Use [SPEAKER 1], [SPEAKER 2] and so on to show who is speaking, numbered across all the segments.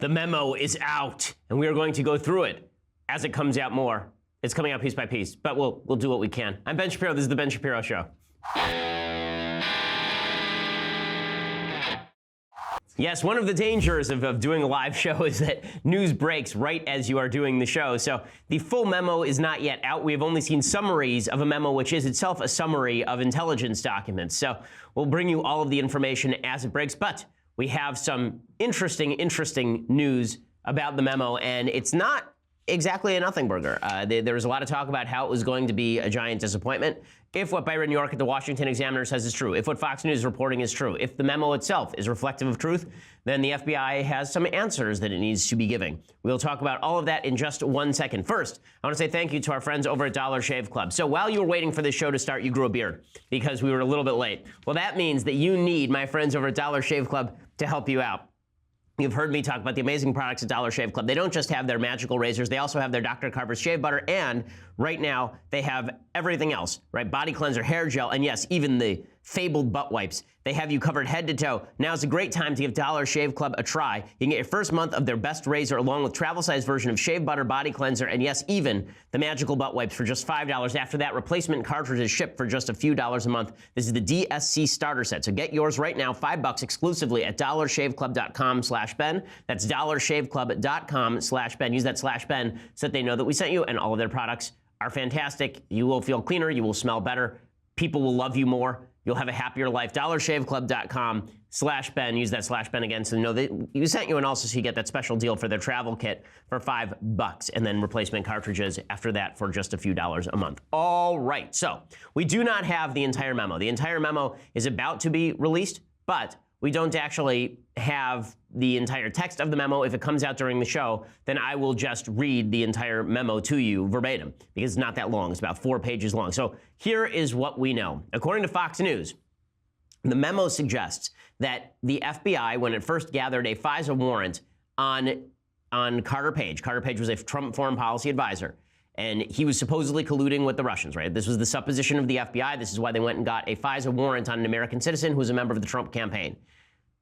[SPEAKER 1] The memo is out, and we are going to go through it as it comes out more. It's coming out piece by piece, but we'll do what we can. I'm Ben Shapiro. This is The Ben Shapiro Show. Yes, one of the dangers of doing a live show is that news breaks right as you are doing the show. So the full memo is not yet out. We have only seen summaries of a memo, which is itself a summary of intelligence documents. So we'll bring you all of the information as it breaks, but we have some interesting news about the memo, and it's not exactly a nothing burger. There was a lot of talk about how it was going to be a giant disappointment. If what Byron York at the Washington Examiner says is true, if what Fox News is reporting is true, if the memo itself is reflective of truth, then the FBI has some answers that it needs to be giving. We'll talk about all of that in just 1 second. First, I want to say thank you to our friends over at Dollar Shave Club. So while you were waiting for this show to start, you grew a beard because we were a little bit late. Well, that means that you need my friends over at Dollar Shave Club to help you out. You've heard me talk about the amazing products at Dollar Shave Club. They don't just have their magical razors. They also have their Dr. Carver's shave butter, and right now they have everything else, right? Body cleanser, hair gel, and yes, even the fabled butt wipes. They have you covered head to toe. Now is a great time to give Dollar Shave Club a try. You can get your first month of their best razor along with travel-size version of shave butter, body cleanser, and yes, even the magical butt wipes for just $5. After that, replacement cartridges ship for just a few dollars a month. This is the DSC starter set. So get yours right now, $5 exclusively at dollarshaveclub.com/Ben. That's dollarshaveclub.com/Ben. Use that /Ben so that they know that we sent you, and all of their products are fantastic. You will feel cleaner. You will smell better. People will love you more. You'll have a happier life. dollarshaveclub.com/Ben. Use that /Ben again so they know that you sent you, and also so you get that special deal for their travel kit for $5, and then replacement cartridges after that for just a few dollars a month. All right, so we do not have the entire memo. The entire memo is about to be released, but we don't actually have the entire text of the memo. If it comes out during the show, then I will just read the entire memo to you verbatim, because it's not that long. It's about 4 pages long. So here is what we know. According to Fox News, the memo suggests that the FBI, when it first gathered a FISA warrant on Carter Page was a Trump foreign policy advisor, and he was supposedly colluding with the Russians, right? This was the supposition of the FBI. This is why they went and got a FISA warrant on an American citizen who was a member of the Trump campaign.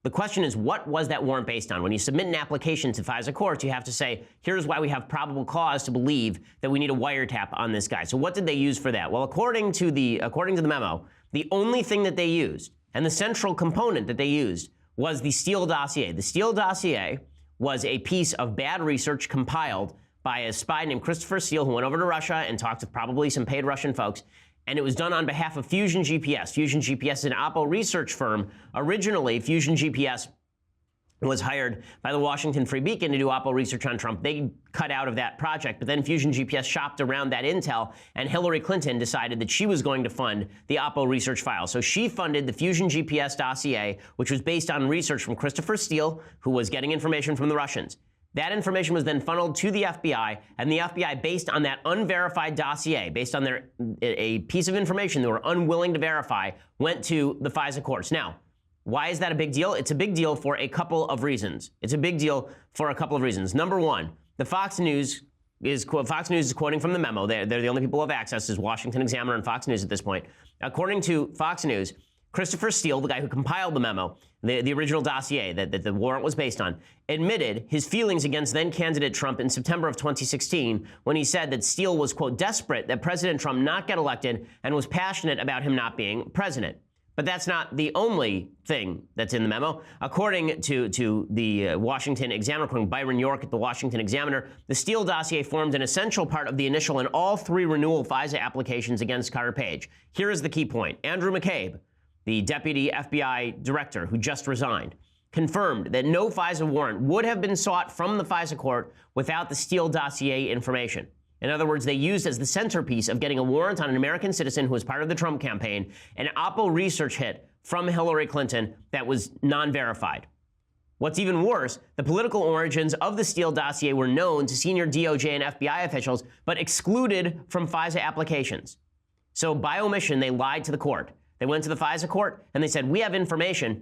[SPEAKER 1] The question is, what was that warrant based on? When you submit an application to FISA courts, you have to say, here's why we have probable cause to believe that we need a wiretap on this guy. So what did they use for that? Well, according to the memo, the only thing that they used, and the central component that they used, was the Steele dossier. The Steele dossier was a piece of bad research compiled by a spy named Christopher Steele, who went over to Russia and talked to probably some paid Russian folks. And it was done on behalf of Fusion GPS. Fusion GPS is an Oppo research firm. Originally, Fusion GPS was hired by the Washington Free Beacon to do Oppo research on Trump. They cut out of that project, but then Fusion GPS shopped around that intel, and Hillary Clinton decided that she was going to fund the Oppo research file. So she funded the Fusion GPS dossier, which was based on research from Christopher Steele, who was getting information from the Russians. That information was then funneled to the FBI, and the FBI, based on that unverified dossier, based on a piece of information they were unwilling to verify, went to the FISA courts. Now, why is that a big deal? It's a big deal for a couple of reasons. Number one, the Fox News is quoting from the memo. They're the only people who have access, is Washington Examiner and Fox News at this point. According to Fox News, Christopher Steele, the guy who compiled the memo, the original dossier that the warrant was based on, admitted his feelings against then-candidate Trump in September of 2016 when he said that Steele was, quote, desperate that President Trump not get elected and was passionate about him not being president. But that's not the only thing that's in the memo. According to the Washington Examiner, according to Byron York at the Washington Examiner, the Steele dossier formed an essential part of the initial and all 3 renewal FISA applications against Carter Page. Here is the key point. Andrew McCabe, the deputy FBI director who just resigned, confirmed that no FISA warrant would have been sought from the FISA court without the Steele dossier information. In other words, they used as the centerpiece of getting a warrant on an American citizen who was part of the Trump campaign an Oppo research hit from Hillary Clinton that was non-verified. What's even worse, the political origins of the Steele dossier were known to senior DOJ and FBI officials, but excluded from FISA applications. So by omission, they lied to the court. They went to the FISA court and they said, we have information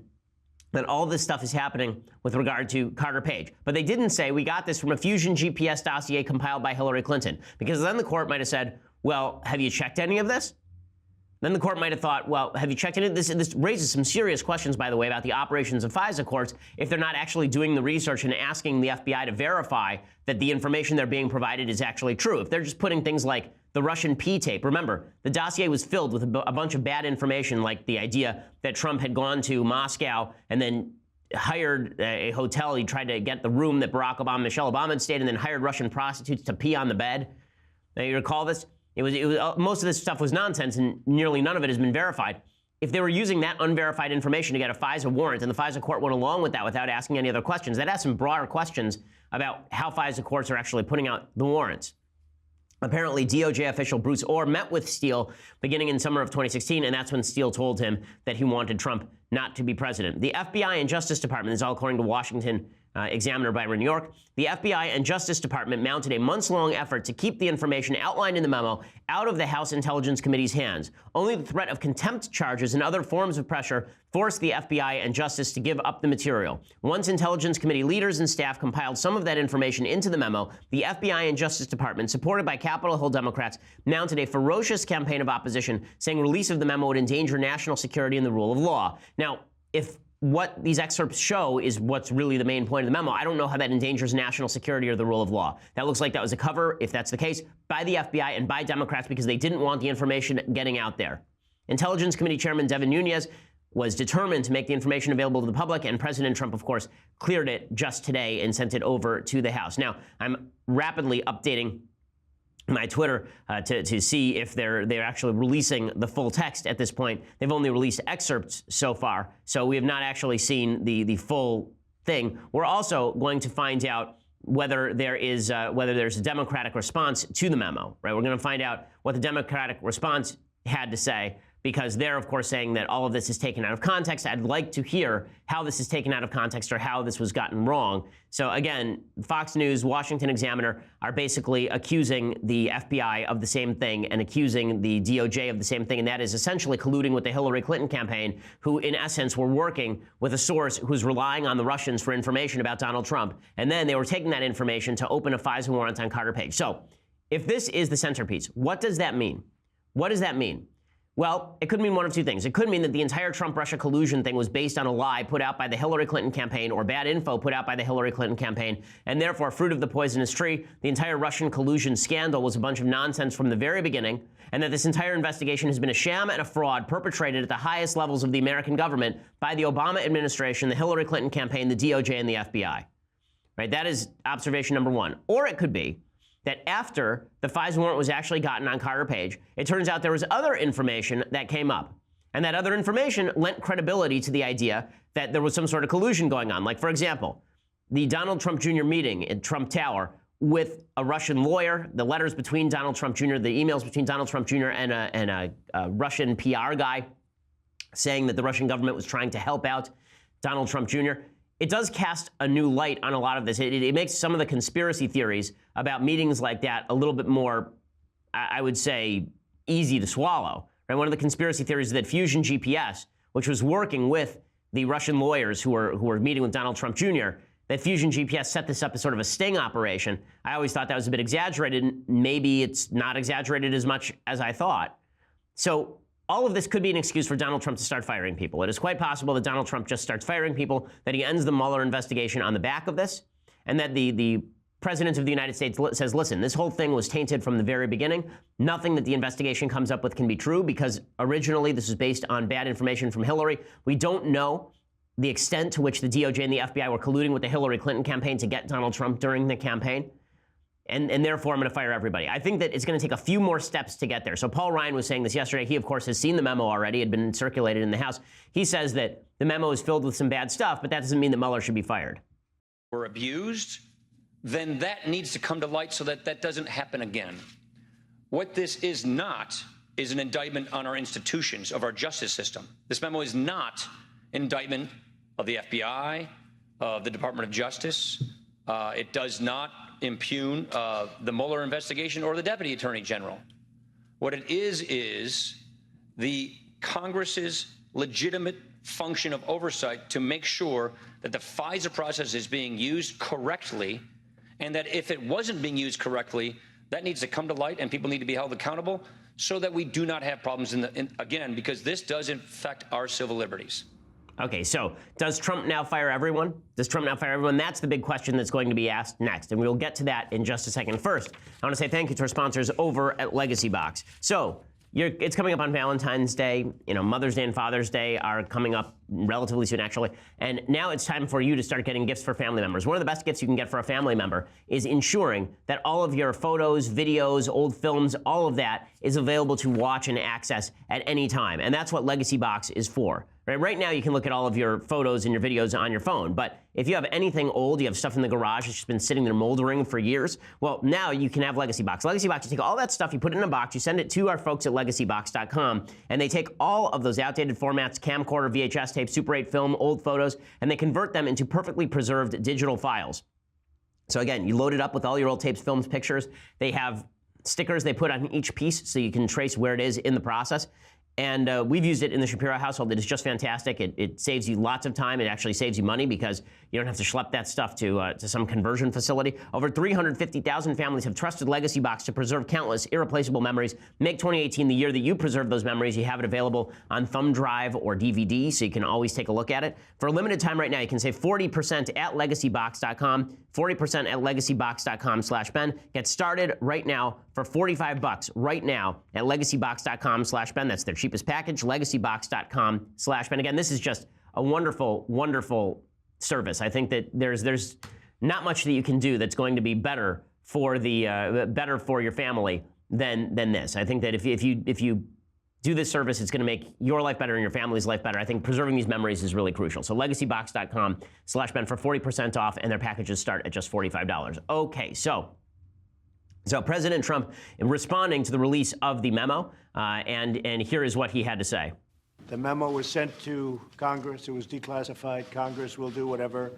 [SPEAKER 1] that all this stuff is happening with regard to Carter Page. But they didn't say, we got this from a Fusion GPS dossier compiled by Hillary Clinton. Because then the court might have said, well, have you checked any of this? Then the court might have thought, well, have you checked into this? This raises some serious questions, by the way, about the operations of FISA courts if they're not actually doing the research and asking the FBI to verify that the information they're being provided is actually true. If they're just putting things like the Russian P tape. Remember, the dossier was filled with a bunch of bad information, like the idea that Trump had gone to Moscow and then hired a hotel. He tried to get the room that Michelle Obama had stayed in, and then hired Russian prostitutes to pee on the bed. Now, you recall this? It was most of this stuff was nonsense, and nearly none of it has been verified. If they were using that unverified information to get a FISA warrant, and the FISA court went along with that without asking any other questions, that has some broader questions about how FISA courts are actually putting out the warrants. Apparently, DOJ official Bruce Orr met with Steele beginning in summer of 2016, and that's when Steele told him that he wanted Trump not to be president. The FBI and Justice Department, this is all according to Washington Examiner by New York, the FBI and Justice Department mounted a months-long effort to keep the information outlined in the memo out of the House Intelligence Committee's hands. Only the threat of contempt charges and other forms of pressure forced the FBI and Justice to give up the material. Once Intelligence Committee leaders and staff compiled some of that information into the memo, the FBI and Justice Department, supported by Capitol Hill Democrats, mounted a ferocious campaign of opposition, saying release of the memo would endanger national security and the rule of law. Now, if what these excerpts show is what's really the main point of the memo, I don't know how that endangers national security or the rule of law. That looks like that was a cover, if that's the case, by the FBI and by Democrats because they didn't want the information getting out there. Intelligence Committee Chairman Devin Nunes was determined to make the information available to the public, and President Trump, of course, cleared it just today and sent it over to the House. Now, I'm rapidly updating my Twitter to see if they're actually releasing the full text at this point. They've only released excerpts so far, so we have not actually seen the full thing. We're also going to find out whether there's a Democratic response to the memo, right? We're going to find out what the Democratic response had to say, because they're, of course, saying that all of this is taken out of context. I'd like to hear how this is taken out of context or how this was gotten wrong. So again, Fox News, Washington Examiner are basically accusing the FBI of the same thing and accusing the DOJ of the same thing, and that is essentially colluding with the Hillary Clinton campaign, who in essence were working with a source who's relying on the Russians for information about Donald Trump, and then they were taking that information to open a FISA warrant on Carter Page. So if this is the centerpiece, what does that mean? What does that mean? Well, it could mean one of two things. It could mean that the entire Trump-Russia collusion thing was based on a lie put out by the Hillary Clinton campaign or bad info put out by the Hillary Clinton campaign, and therefore, fruit of the poisonous tree, the entire Russian collusion scandal was a bunch of nonsense from the very beginning, and that this entire investigation has been a sham and a fraud perpetrated at the highest levels of the American government by the Obama administration, the Hillary Clinton campaign, the DOJ, and the FBI. Right? That is observation number one. Or it could be that after the FISA warrant was actually gotten on Carter Page, it turns out there was other information that came up. And that other information lent credibility to the idea that there was some sort of collusion going on. Like, for example, the Donald Trump Jr. meeting in Trump Tower with a Russian lawyer, the letters between Donald Trump Jr., the emails between Donald Trump Jr. and a Russian PR guy saying that the Russian government was trying to help out Donald Trump Jr. It does cast a new light on a lot of this. It makes some of the conspiracy theories about meetings like that a little bit more, I would say, easy to swallow. Right? One of the conspiracy theories is that Fusion GPS, which was working with the Russian lawyers who were meeting with Donald Trump Jr., that Fusion GPS set this up as sort of a sting operation. I always thought that was a bit exaggerated. Maybe it's not exaggerated as much as I thought. So all of this could be an excuse for Donald Trump to start firing people. It is quite possible that Donald Trump just starts firing people, that he ends the Mueller investigation on the back of this, and that the President of the United States says, listen, this whole thing was tainted from the very beginning. Nothing that the investigation comes up with can be true because originally this was based on bad information from Hillary. We don't know the extent to which the DOJ and the FBI were colluding with the Hillary Clinton campaign to get Donald Trump during the campaign. And therefore, I'm going to fire everybody. I think that it's going to take a few more steps to get there. So Paul Ryan was saying this yesterday. He, of course, has seen the memo already. It had been circulated in the House. He says that the memo is filled with some bad stuff, but that doesn't mean that Mueller should be fired.
[SPEAKER 2] Were abused, then that needs to come to light so that that doesn't happen again. What this is not is an indictment on our institutions of our justice system. This memo is not an indictment of the FBI, of the Department of Justice. It does not impugn the Mueller investigation or the Deputy Attorney General. What it is the Congress's legitimate function of oversight to make sure that the FISA process is being used correctly, and that if it wasn't being used correctly, that needs to come to light and people need to be held accountable so that we do not have problems again, because this does affect our civil liberties.
[SPEAKER 1] Okay, so does Trump now fire everyone? Does Trump now fire everyone? That's the big question that's going to be asked next, and we'll get to that in just a second. First, I want to say thank you to our sponsors over at Legacybox. So it's coming up on Valentine's Day. You know, Mother's Day and Father's Day are coming up relatively soon, actually. And now it's time for you to start getting gifts for family members. One of the best gifts you can get for a family member is ensuring that all of your photos, videos, old films, all of that is available to watch and access at any time. And that's what Legacybox is for. Right now, you can look at all of your photos and your videos on your phone, but if you have anything old, you have stuff in the garage that's just been sitting there moldering for years, well, now you can have Legacybox. Legacybox, you take all that stuff, you put it in a box, you send it to our folks at Legacybox.com, and they take all of those outdated formats, camcorder, VHS tape, Super 8 film, old photos, and they convert them into perfectly preserved digital files. So again, you load it up with all your old tapes, films, pictures. They have stickers they put on each piece so you can trace where it is in the process. And we've used it in the Shapiro household. It is just fantastic. It saves you lots of time. It actually saves you money because you don't have to schlep that stuff to some conversion facility. Over 350,000 families have trusted Legacybox to preserve countless irreplaceable memories. Make 2018 the year that you preserve those memories. You have it available on thumb drive or DVD, so you can always take a look at it. For a limited time right now, you can save 40% at Legacybox.com, 40% at Legacybox.com/Ben. Get started right now for $45 right now at Legacybox.com/Ben. That's their cheapest package, Legacybox.com/Ben. Again, this is just a wonderful, wonderful service. I think that there's not much that you can do that's going to be better for your family than this. I think that if you do this service, it's going to make your life better and your family's life better. I think preserving these memories is really crucial. So Legacybox.com/Ben for 40% off, and their packages start at just $45. Okay, so President Trump responding to the release of the memo, and here is what he had to say.
[SPEAKER 3] The memo was sent to Congress. It was declassified. Congress will do whatever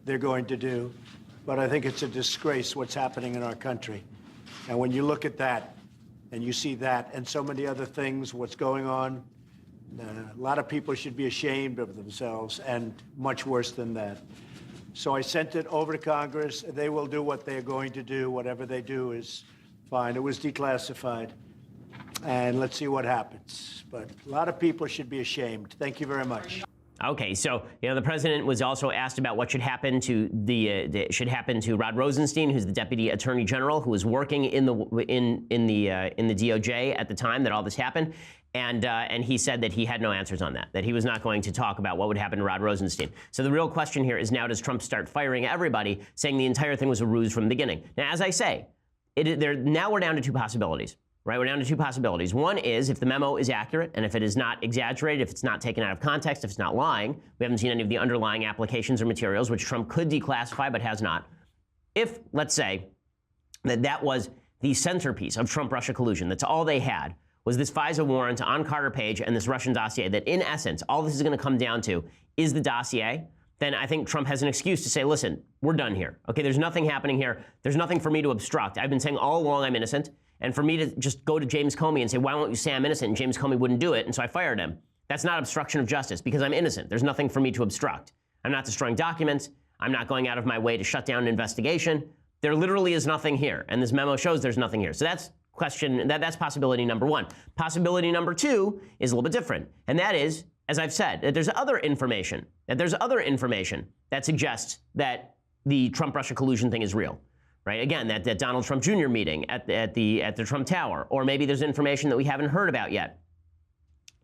[SPEAKER 3] they're going to do. But I think it's a disgrace what's happening in our country. And when you look at that and you see that and so many other things, what's going on, a lot of people should be ashamed of themselves, and much worse than that. So I sent it over to Congress. They will do what they're going to do. Whatever they do is fine. It was declassified. And let's see what happens. But a lot of people should be ashamed. Thank you very much.
[SPEAKER 1] Okay, so the president was also asked about what should happen to Rod Rosenstein, who's the deputy attorney general, who was working in the DOJ at the time that all this happened, and he said that he had no answers on that he was not going to talk about what would happen to Rod Rosenstein. So the real question here is, now does Trump start firing everybody, saying the entire thing was a ruse from the beginning? Now, as I say, now we're down to two possibilities. Right, we're down to two possibilities. One is if the memo is accurate and if it is not exaggerated, if it's not taken out of context, if it's not lying. We haven't seen any of the underlying applications or materials, which Trump could declassify but has not. If, let's say, that was the centerpiece of Trump-Russia collusion, that's all they had, was this FISA warrant on Carter Page and this Russian dossier, that in essence, all this is going to come down to is the dossier, then I think Trump has an excuse to say, listen, we're done here. Okay, there's nothing happening here. There's nothing for me to obstruct. I've been saying all along I'm innocent. And for me to just go to James Comey and say, why won't you say I'm innocent? And James Comey wouldn't do it, and so I fired him. That's not obstruction of justice, because I'm innocent. There's nothing for me to obstruct. I'm not destroying documents. I'm not going out of my way to shut down an investigation. There literally is nothing here, and this memo shows there's nothing here. So that's possibility number one. Possibility number two is a little bit different, and that is, as I've said, that there's other information that suggests that the Trump-Russia collusion thing is real. Right? Again, that Donald Trump Jr. meeting at the Trump Tower, or maybe there's information that we haven't heard about yet.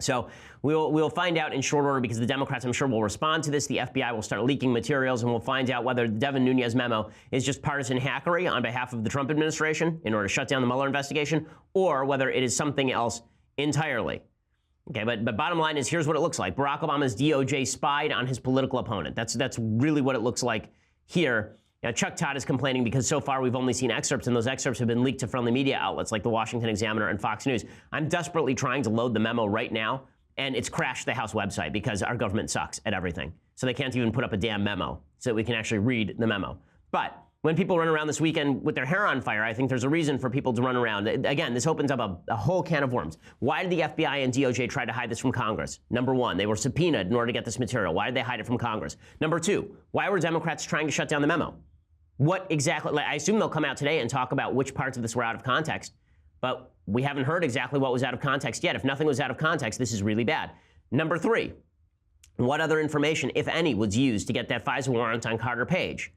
[SPEAKER 1] So we'll find out in short order, because the Democrats, I'm sure, will respond to this. The FBI will start leaking materials, and we'll find out whether the Devin Nunes memo is just partisan hackery on behalf of the Trump administration in order to shut down the Mueller investigation, or whether it is something else entirely. Okay, but bottom line is, here's what it looks like. Barack Obama's DOJ spied on his political opponent. That's really what it looks like here. Now, Chuck Todd is complaining because so far we've only seen excerpts, and those excerpts have been leaked to friendly media outlets like the Washington Examiner and Fox News. I'm desperately trying to load the memo right now, and it's crashed the House website because our government sucks at everything. So they can't even put up a damn memo so that we can actually read the memo. But when people run around this weekend with their hair on fire, I think there's a reason for people to run around. Again, this opens up a whole can of worms. Why did the FBI and DOJ try to hide this from Congress? Number one, they were subpoenaed in order to get this material. Why did they hide it from Congress? Number two, why were Democrats trying to shut down the memo? What exactly? I assume they'll come out today and talk about which parts of this were out of context. but we haven't heard exactly what was out of context yet. If nothing was out of context, this is really bad. Number 3, what other information, if any, was used to get that FISA warrant on Carter Page?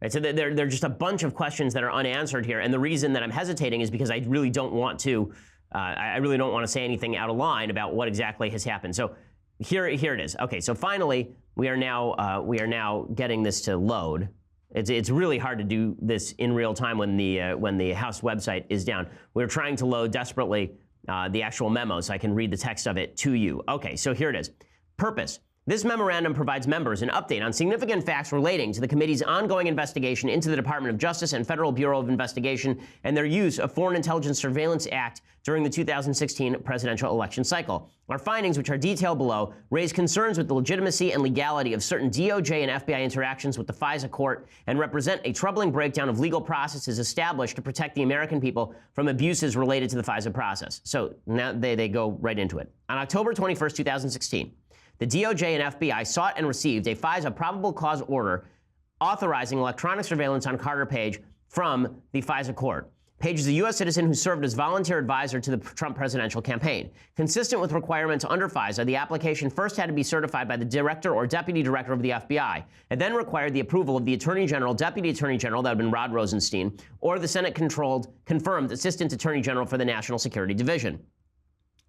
[SPEAKER 1] Right, so there are just a bunch of questions that are unanswered here, and the reason that I'm hesitating is because I really don't want to say anything out of line about what exactly has happened. So here it is. Okay, so finally we are now getting this to load. It's really hard to do this in real time when the House website is down. We're trying to load desperately the actual memo so I can read the text of it to you. Okay, so here it is. Purpose. This memorandum provides members an update on significant facts relating to the committee's ongoing investigation into the Department of Justice and Federal Bureau of Investigation and their use of Foreign Intelligence Surveillance Act during the 2016 presidential election cycle. Our findings, which are detailed below, raise concerns with the legitimacy and legality of certain DOJ and FBI interactions with the FISA court and represent a troubling breakdown of legal processes established to protect the American people from abuses related to the FISA process. So now they go right into it. On October 21st, 2016, the DOJ and FBI sought and received a FISA probable cause order authorizing electronic surveillance on Carter Page from the FISA court. Page is a U.S. citizen who served as volunteer advisor to the Trump presidential campaign. Consistent with requirements under FISA, the application first had to be certified by the director or deputy director of the FBI. It then required the approval of the Attorney General, Deputy Attorney General, that would have been Rod Rosenstein, or the Senate-confirmed Assistant Attorney General for the National Security Division.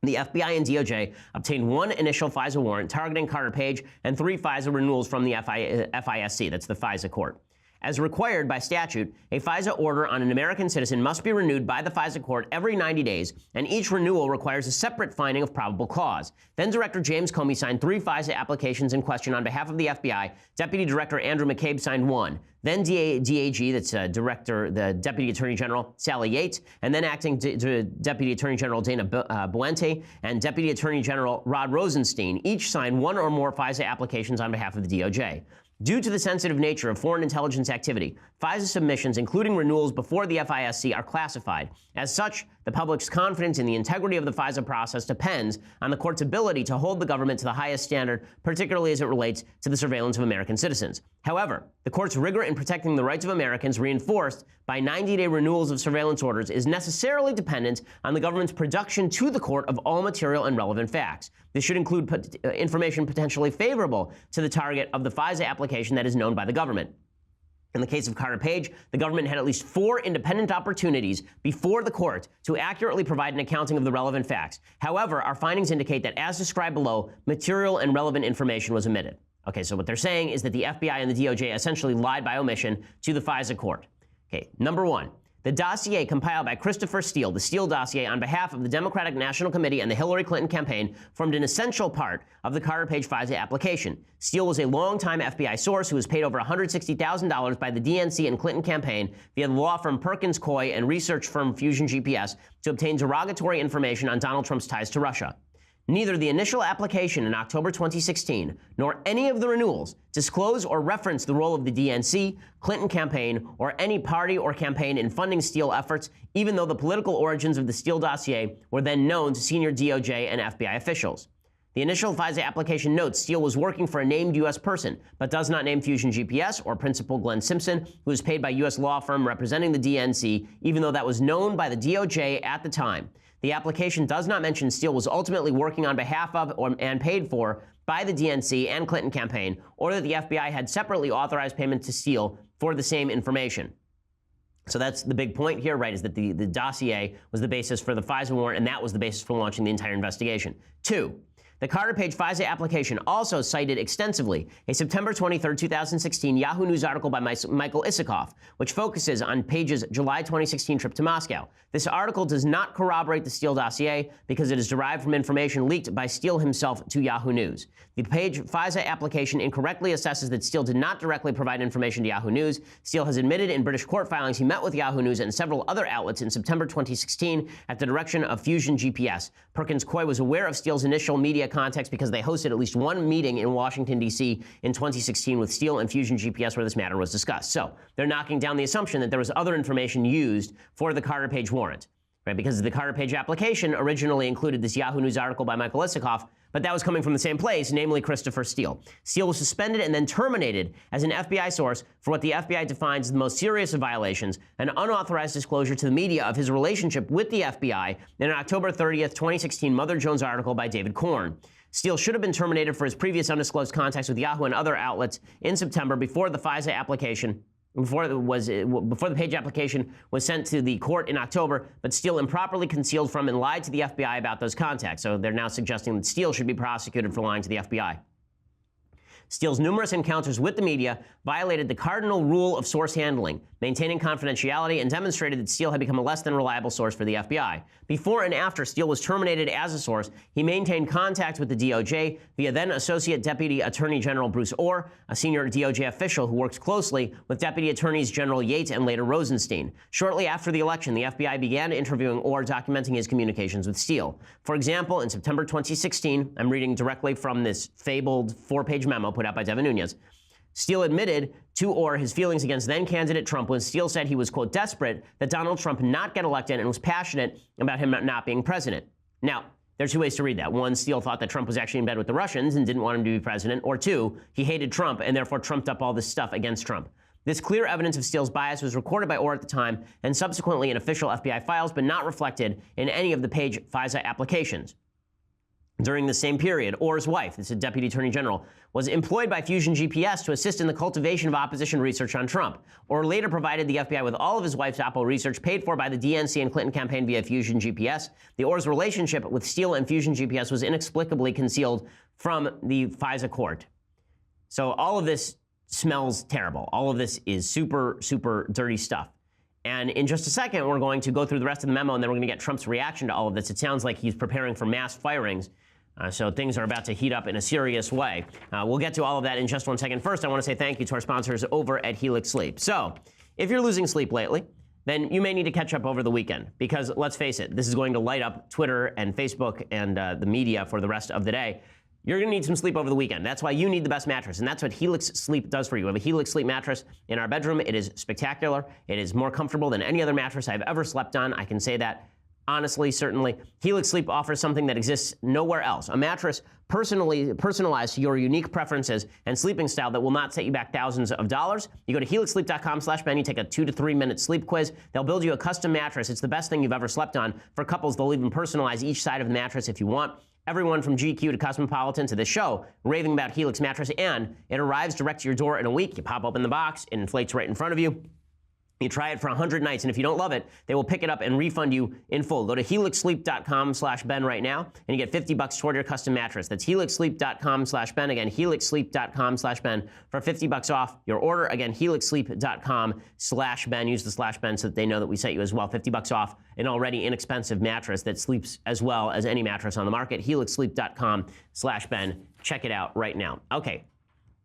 [SPEAKER 1] The FBI and DOJ obtained one initial FISA warrant targeting Carter Page and 3 FISA renewals from the FISC, that's the FISA court. As required by statute, a FISA order on an American citizen must be renewed by the FISA court every 90 days, and each renewal requires a separate finding of probable cause. Then Director James Comey signed 3 FISA applications in question on behalf of the FBI. Deputy Director Andrew McCabe signed 1. Then DAG, that's the Deputy Attorney General Sally Yates, and then Acting Deputy Attorney General Dana Buente and Deputy Attorney General Rod Rosenstein each signed 1 or more FISA applications on behalf of the DOJ. Due to the sensitive nature of foreign intelligence activity, FISA submissions, including renewals before the FISC, are classified. As such, the public's confidence in the integrity of the FISA process depends on the court's ability to hold the government to the highest standard, particularly as it relates to the surveillance of American citizens. However, the court's rigor in protecting the rights of Americans, reinforced by 90-day renewals of surveillance orders, is necessarily dependent on the government's production to the court of all material and relevant facts. This should include information potentially favorable to the target of the FISA application that is known by the government. In the case of Carter Page, the government had at least 4 independent opportunities before the court to accurately provide an accounting of the relevant facts. However, our findings indicate that, as described below, material and relevant information was omitted. Okay, so what they're saying is that the FBI and the DOJ essentially lied by omission to the FISA court. Okay, number 1. The dossier compiled by Christopher Steele, the Steele dossier, on behalf of the Democratic National Committee and the Hillary Clinton campaign, formed an essential part of the Carter Page FISA application. Steele was a longtime FBI source who was paid over $160,000 by the DNC and Clinton campaign via the law firm Perkins Coie and research firm Fusion GPS to obtain derogatory information on Donald Trump's ties to Russia. Neither the initial application in October 2016 nor any of the renewals disclose or reference the role of the DNC, Clinton campaign, or any party or campaign in funding Steele efforts, even though the political origins of the Steele dossier were then known to senior DOJ and FBI officials. The initial FISA application notes Steele was working for a named U.S. person, but does not name Fusion GPS or Principal Glenn Simpson, who was paid by U.S. law firm representing the DNC, even though that was known by the DOJ at the time. The application does not mention Steele was ultimately working on behalf of and paid for by the DNC and Clinton campaign, or that the FBI had separately authorized payment to Steele for the same information. So that's the big point here, right, is that the dossier was the basis for the FISA warrant, and that was the basis for launching the entire investigation. 2. The Carter Page FISA application also cited extensively a September 23, 2016 Yahoo News article by Michael Isikoff, which focuses on Page's July 2016 trip to Moscow. This article does not corroborate the Steele dossier because it is derived from information leaked by Steele himself to Yahoo News. The Page FISA application incorrectly assesses that Steele did not directly provide information to Yahoo News. Steele has admitted in British court filings he met with Yahoo News and several other outlets in September 2016 at the direction of Fusion GPS. Perkins Coie was aware of Steele's initial media contacts because they hosted at least one meeting in Washington, D.C. in 2016 with Steele and Fusion GPS where this matter was discussed. So they're knocking down the assumption that there was other information used for the Carter Page warrant, right? Because the Carter Page application originally included this Yahoo News article by Michael Isikoff, but that was coming from the same place, namely Christopher Steele. Steele was suspended and then terminated as an FBI source for what the FBI defines as the most serious of violations, an unauthorized disclosure to the media of his relationship with the FBI in an October 30th, 2016 Mother Jones article by David Korn. Steele should have been terminated for his previous undisclosed contacts with Yahoo and other outlets in September before the FISA application. Before the page application was sent to the court in October, but Steele improperly concealed from and lied to the FBI about those contacts. So they're now suggesting that Steele should be prosecuted for lying to the FBI. Steele's numerous encounters with the media violated the cardinal rule of source handling, maintaining confidentiality, and demonstrated that Steele had become a less than reliable source for the FBI. Before and after Steele was terminated as a source, he maintained contact with the DOJ via then Associate Deputy Attorney General Bruce Orr, a senior DOJ official who works closely with Deputy Attorneys General Yates and later Rosenstein. Shortly after the election, the FBI began interviewing Orr, documenting his communications with Steele. For example, in September 2016, I'm reading directly from this fabled 4-page memo put out by Devin Nunes, Steele admitted to Orr his feelings against then-candidate Trump when Steele said he was, quote, desperate that Donald Trump not get elected and was passionate about him not being president. Now, there's two ways to read that. One, Steele thought that Trump was actually in bed with the Russians and didn't want him to be president. Or two, he hated Trump and therefore trumped up all this stuff against Trump. This clear evidence of Steele's bias was recorded by Orr at the time and subsequently in official FBI files, but not reflected in any of the Page FISA applications. During the same period, Orr's wife, this is Deputy Attorney General, was employed by Fusion GPS to assist in the cultivation of opposition research on Trump. Orr later provided the FBI with all of his wife's Oppo research paid for by the DNC and Clinton campaign via Fusion GPS. The Orr's relationship with Steele and Fusion GPS was inexplicably concealed from the FISA court. So all of this smells terrible. All of this is super, super dirty stuff. And in just a second, we're going to go through the rest of the memo, and then we're going to get Trump's reaction to all of this. It sounds like he's preparing for mass firings. So things are about to heat up in a serious way. We'll get to all of that in just one second. First, I want to say thank you to our sponsors over at Helix Sleep. So if you're losing sleep lately, then you may need to catch up over the weekend, because let's face it, this is going to light up Twitter and Facebook and the media for the rest of the day. You're going to need some sleep over the weekend. That's why you need the best mattress, and that's what Helix Sleep does for you. We have a Helix Sleep mattress in our bedroom. It is spectacular. It is more comfortable than any other mattress I've ever slept on. I can say that honestly, certainly. Helix Sleep offers something that exists nowhere else, a mattress personalized to your unique preferences and sleeping style that will not set you back thousands of dollars. You go to helixsleep.com/Ben, you take a 2 to 3 minute sleep quiz. They'll build you a custom mattress. It's the best thing you've ever slept on. For couples, they'll even personalize each side of the mattress if you want. Everyone from GQ to Cosmopolitan to this show raving about Helix mattress, and it arrives direct to your door in a week. You pop open the box, it inflates right in front of you. You try it for 100 nights, and if you don't love it, they will pick it up and refund you in full. Go to helixsleep.com/Ben right now, and you get $50 toward your custom mattress. That's helixsleep.com/Ben. Again, helixsleep.com/Ben for $50 off your order. Again, helixsleep.com/Ben. Use the /Ben so that they know that we sent you as well. $50 off an already inexpensive mattress that sleeps as well as any mattress on the market. helixsleep.com/Ben. Check it out right now. Okay.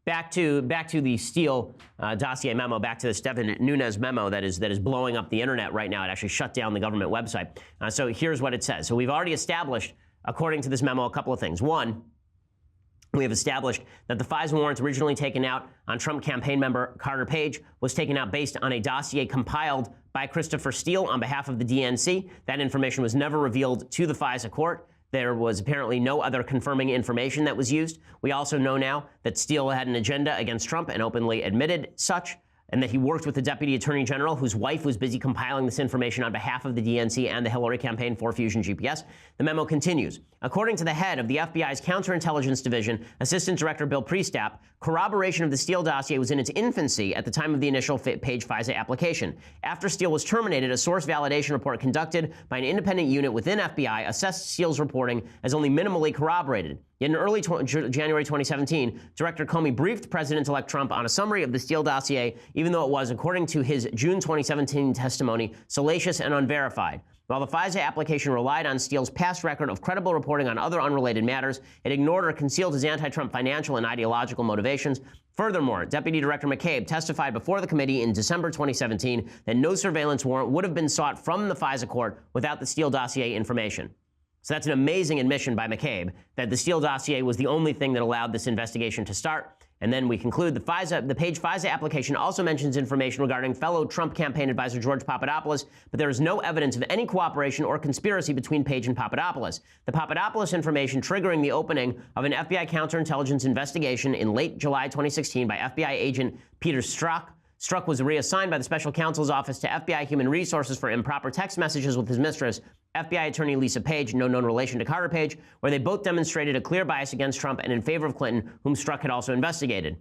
[SPEAKER 1] Back to the Steele dossier memo, back to this Devin Nunes memo that is blowing up the internet right now. It actually shut down the government website. So here's what it says. So we've already established, according to this memo, a couple of things. One, we have established that the FISA warrant originally taken out on Trump campaign member Carter Page was taken out based on a dossier compiled by Christopher Steele on behalf of the DNC. That information was never revealed to the FISA court. There was apparently no other confirming information that was used. We also know now that Steele had an agenda against Trump and openly admitted such, and that he worked with the Deputy Attorney General, whose wife was busy compiling this information on behalf of the DNC and the Hillary campaign for Fusion GPS. The memo continues. According to the head of the FBI's Counterintelligence Division, Assistant Director Bill Priestap, corroboration of the Steele dossier was in its infancy at the time of the initial Page FISA application. After Steele was terminated, a source validation report conducted by an independent unit within FBI assessed Steele's reporting as only minimally corroborated. Yet in early January 2017, Director Comey briefed President-elect Trump on a summary of the Steele dossier, even though it was, according to his June 2017 testimony, salacious and unverified. While the FISA application relied on Steele's past record of credible reporting on other unrelated matters, it ignored or concealed his anti-Trump financial and ideological motivations. Furthermore, Deputy Director McCabe testified before the committee in December 2017 that no surveillance warrant would have been sought from the FISA court without the Steele dossier information. So that's an amazing admission by McCabe that the Steele dossier was the only thing that allowed this investigation to start. And then we conclude the page FISA application also mentions information regarding fellow Trump campaign advisor George Papadopoulos, but there is no evidence of any cooperation or conspiracy between Page and Papadopoulos. The Papadopoulos information triggering the opening of an FBI counterintelligence investigation in late July 2016 by FBI agent Peter Strzok. Strzok was reassigned by the special counsel's office to FBI Human Resources for improper text messages with his mistress, FBI attorney Lisa Page, no known relation to Carter Page, where they both demonstrated a clear bias against Trump and in favor of Clinton, whom Strzok had also investigated.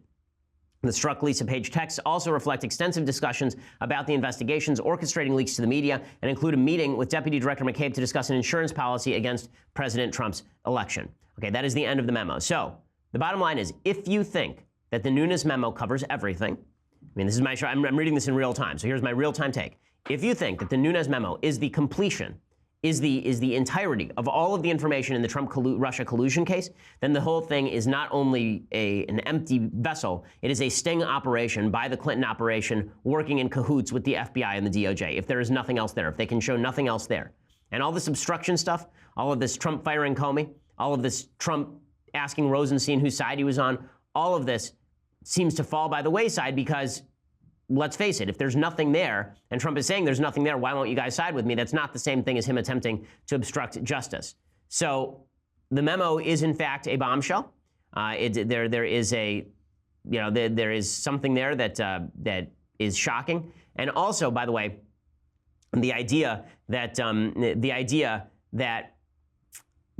[SPEAKER 1] The Strzok-Lisa Page texts also reflect extensive discussions about the investigations orchestrating leaks to the media and include a meeting with Deputy Director McCabe to discuss an insurance policy against President Trump's election. Okay, that is the end of the memo. So the bottom line is, if you think that the Nunes memo covers everything, I mean, this is my show. I'm reading this in real time, so here's my real-time take. If you think that the Nunes memo is the completion, is the entirety of all of the information in the Trump-Russia collusion case, then the whole thing is not only an empty vessel, it is a sting operation by the Clinton operation working in cahoots with the FBI and the DOJ, if there is nothing else there, if they can show nothing else there. And all this obstruction stuff, all of this Trump firing Comey, all of this Trump asking Rosenstein whose side he was on, all of this seems to fall by the wayside because, let's face it, if there's nothing there, and Trump is saying there's nothing there, why won't you guys side with me? That's not the same thing as him attempting to obstruct justice. So the memo is, in fact, a bombshell. There is something there that is shocking. And also, by the way, the idea that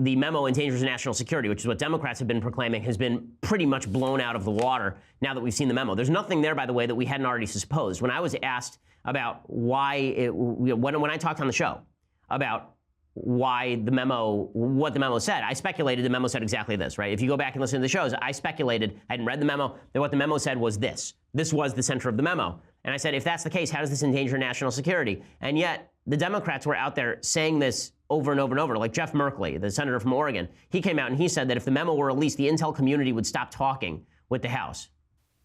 [SPEAKER 1] the memo endangers national security, which is what Democrats have been proclaiming, has been pretty much blown out of the water now that we've seen the memo. There's nothing there, by the way, that we hadn't already supposed. When I was asked about why, when I talked on the show about why the memo, what the memo said, I speculated the memo said exactly this, right? If you go back and listen to the shows, I speculated, I hadn't read the memo, that what the memo said was this. This was the center of the memo. And I said, if that's the case, how does this endanger national security? And yet, the Democrats were out there saying this over and over and over, like Jeff Merkley, the senator from Oregon. He came out and he said that if the memo were released, the intel community would stop talking with the House.